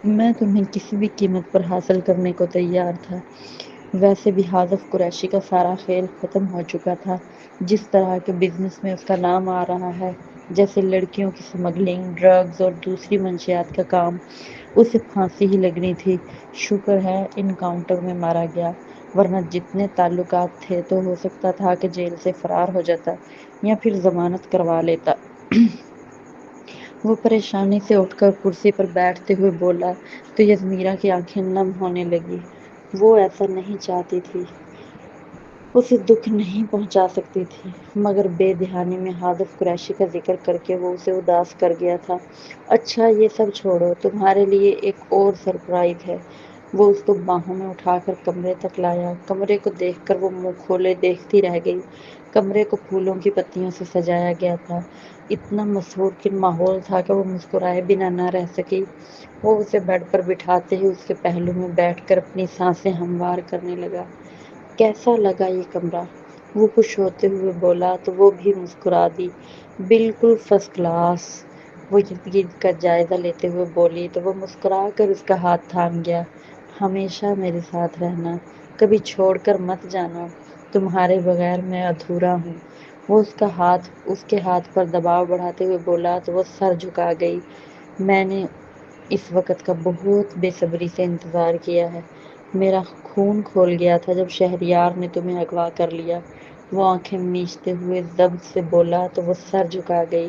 میں تمہیں کسی بھی قیمت پر حاصل کرنے کو تیار تھا۔ ویسے بھی حاذف قریشی کا سارا کھیل ختم ہو چکا تھا۔ جس طرح کے بزنس میں اس کا نام آ رہا ہے، جیسے لڑکیوں کی سمگلنگ، ڈرگز اور دوسری منشیات کا کام، اسے پھانسی ہی لگنی تھی۔ شکر ہے انکاؤنٹر میں مارا گیا، ورنہ جتنے تعلقات تھے تو ہو سکتا تھا کہ جیل سے فرار ہو جاتا یا پھر ضمانت کروا لیتا۔ وہ پریشانی سے اٹھ کر کرسی پر بیٹھتے ہوئے بولا تو یزمیرا کی آنکھیں نم ہونے لگی۔ وہ ایسا نہیں چاہتی تھی، اسے دکھ نہیں پہنچا سکتی تھی، مگر بے دہانی میں حاذف قریشی کا ذکر کر کے وہ اسے اداس کر گیا تھا۔ اچھا یہ سب چھوڑو، تمہارے لیے ایک اور سرپرائز ہے۔ وہ اس کو باہوں میں اٹھا کر کمرے تک لایا۔ کمرے کو دیکھ کر وہ منہ کھولے دیکھتی رہ گئی۔ کمرے کو پھولوں کی پتیوں سے سجایا گیا تھا۔ اتنا مسحور کن ماحول تھا کہ وہ مسکرائے بنا نہ رہ سکی۔ وہ اسے بیڈ پر بٹھاتے ہی اس کے پہلو میں بیٹھ کر اپنی سانسیں ہموار کرنے لگا۔ کیسا لگا یہ کمرہ، وہ خوش ہوتے ہوئے بولا تو وہ بھی مسکرا دی۔ بالکل فرسٹ کلاس، وہ ارد گرد کا جائزہ لیتے ہوئے بولی تو وہ مسکرا کر اس کا ہاتھ تھام گیا۔ ہمیشہ میرے ساتھ رہنا، کبھی چھوڑ کر مت جانا، تمہارے بغیر میں ادھورا ہوں۔ وہ اس کے ہاتھ پر دباؤ بڑھاتے ہوئے بولا تو وہ سر جھکا گئی۔ میں نے اس وقت کا بہت بے صبری سے انتظار کیا ہے۔ میرا خون کھول گیا تھا جب شہریار نے تمہیں اغوا کر لیا، وہ آنکھیں میچتے ہوئے ضبط سے بولا تو وہ سر جھکا گئی۔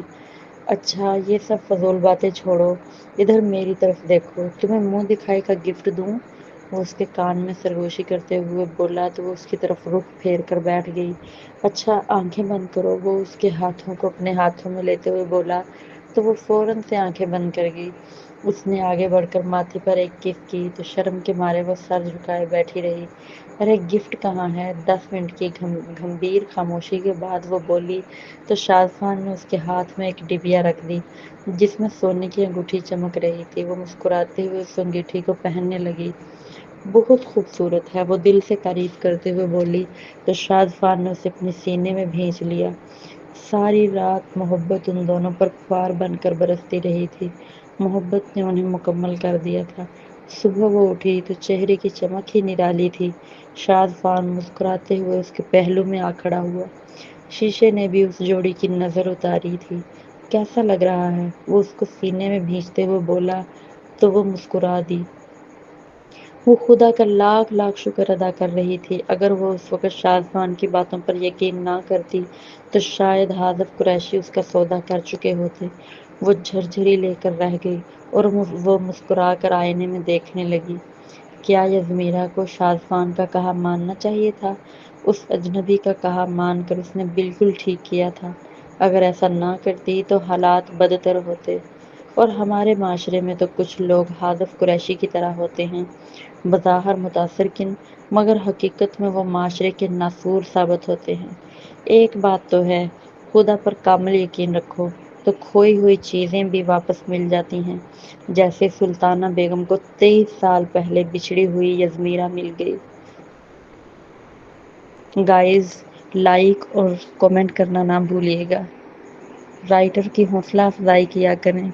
اچھا یہ سب فضول باتیں چھوڑو، ادھر میری طرف دیکھو، تمہیں منہ دکھائی کا گفٹ دوں، وہ اس کے کان میں سرگوشی کرتے ہوئے بولا تو وہ اس کی طرف رخ پھیر کر بیٹھ گئی۔ اچھا آنکھیں بند کرو، وہ اس کے ہاتھوں کو اپنے ہاتھوں میں لیتے ہوئے بولا تو وہ فوراً سے آنکھیں بند کر گئی۔ اس نے آگے بڑھ کر ماتھے پر ایک کس کی تو شرم کے مارے وہ سر جھکائے بیٹھی رہی۔ ارے گفٹ کہاں ہے؟ 10 منٹ کی گھمبیر خاموشی کے بعد وہ بولی تو شازفان نے اس کے ہاتھ میں ایک ڈبیا رکھ دی جس میں سونے کی انگوٹھی چمک رہی تھی۔ وہ مسکراتے ہوئے اس انگوٹھی کو پہننے لگی۔ بہت خوبصورت ہے، وہ دل سے تعریف کرتے ہوئے بولی تو شازفان نے اسے اپنے سینے میں بھینچ لیا۔ ساری رات محبت ان دونوں پر فوار بن کر برستی رہی تھی۔ محبت نے انہیں مکمل کر دیا تھا۔ صبح وہ اٹھی تو چہرے کی چمک ہی نرالی تھی۔ شازفان مسکراتے ہوئے اس کے پہلو میں آ کھڑا ہوا۔ شیشے نے بھی اس جوڑی کی نظر اتاری تھی۔ کیسا لگ رہا ہے؟ وہ اس کو سینے میں بھینچتے ہوئے بولا تو وہ مسکرا دی۔ وہ خدا کا لاکھ لاکھ شکر ادا کر رہی تھی۔ اگر وہ اس وقت شازبان کی باتوں پر یقین نہ کرتی تو شاید حاذف قریشی اس کا سودا کر چکے ہوتے۔ وہ جھرجھری لے کر رہ گئی اور وہ مسکرا کر آئینے میں دیکھنے لگی۔ کیا یزمیرا کو شازبان کا کہا ماننا چاہیے تھا؟ اس اجنبی کا کہا مان کر اس نے بالکل ٹھیک کیا تھا۔ اگر ایسا نہ کرتی تو حالات بدتر ہوتے، اور ہمارے معاشرے میں تو کچھ لوگ حاذف قریشی کی طرح ہوتے ہیں، بظاہر متاثر کن، مگر حقیقت میں وہ معاشرے کے ناسور ثابت ہوتے ہیں۔ ایک بات تو ہے، خدا پر کامل یقین رکھو تو کھوئی ہوئی چیزیں بھی واپس مل جاتی ہیں، جیسے سلطانہ بیگم کو 23 سال پہلے بچھڑی ہوئی یزمیرا مل گئی۔ گائز، لائک اور کمنٹ کرنا نہ بھولیے گا۔ رائٹر کی حوصلہ افزائی کیا کریں۔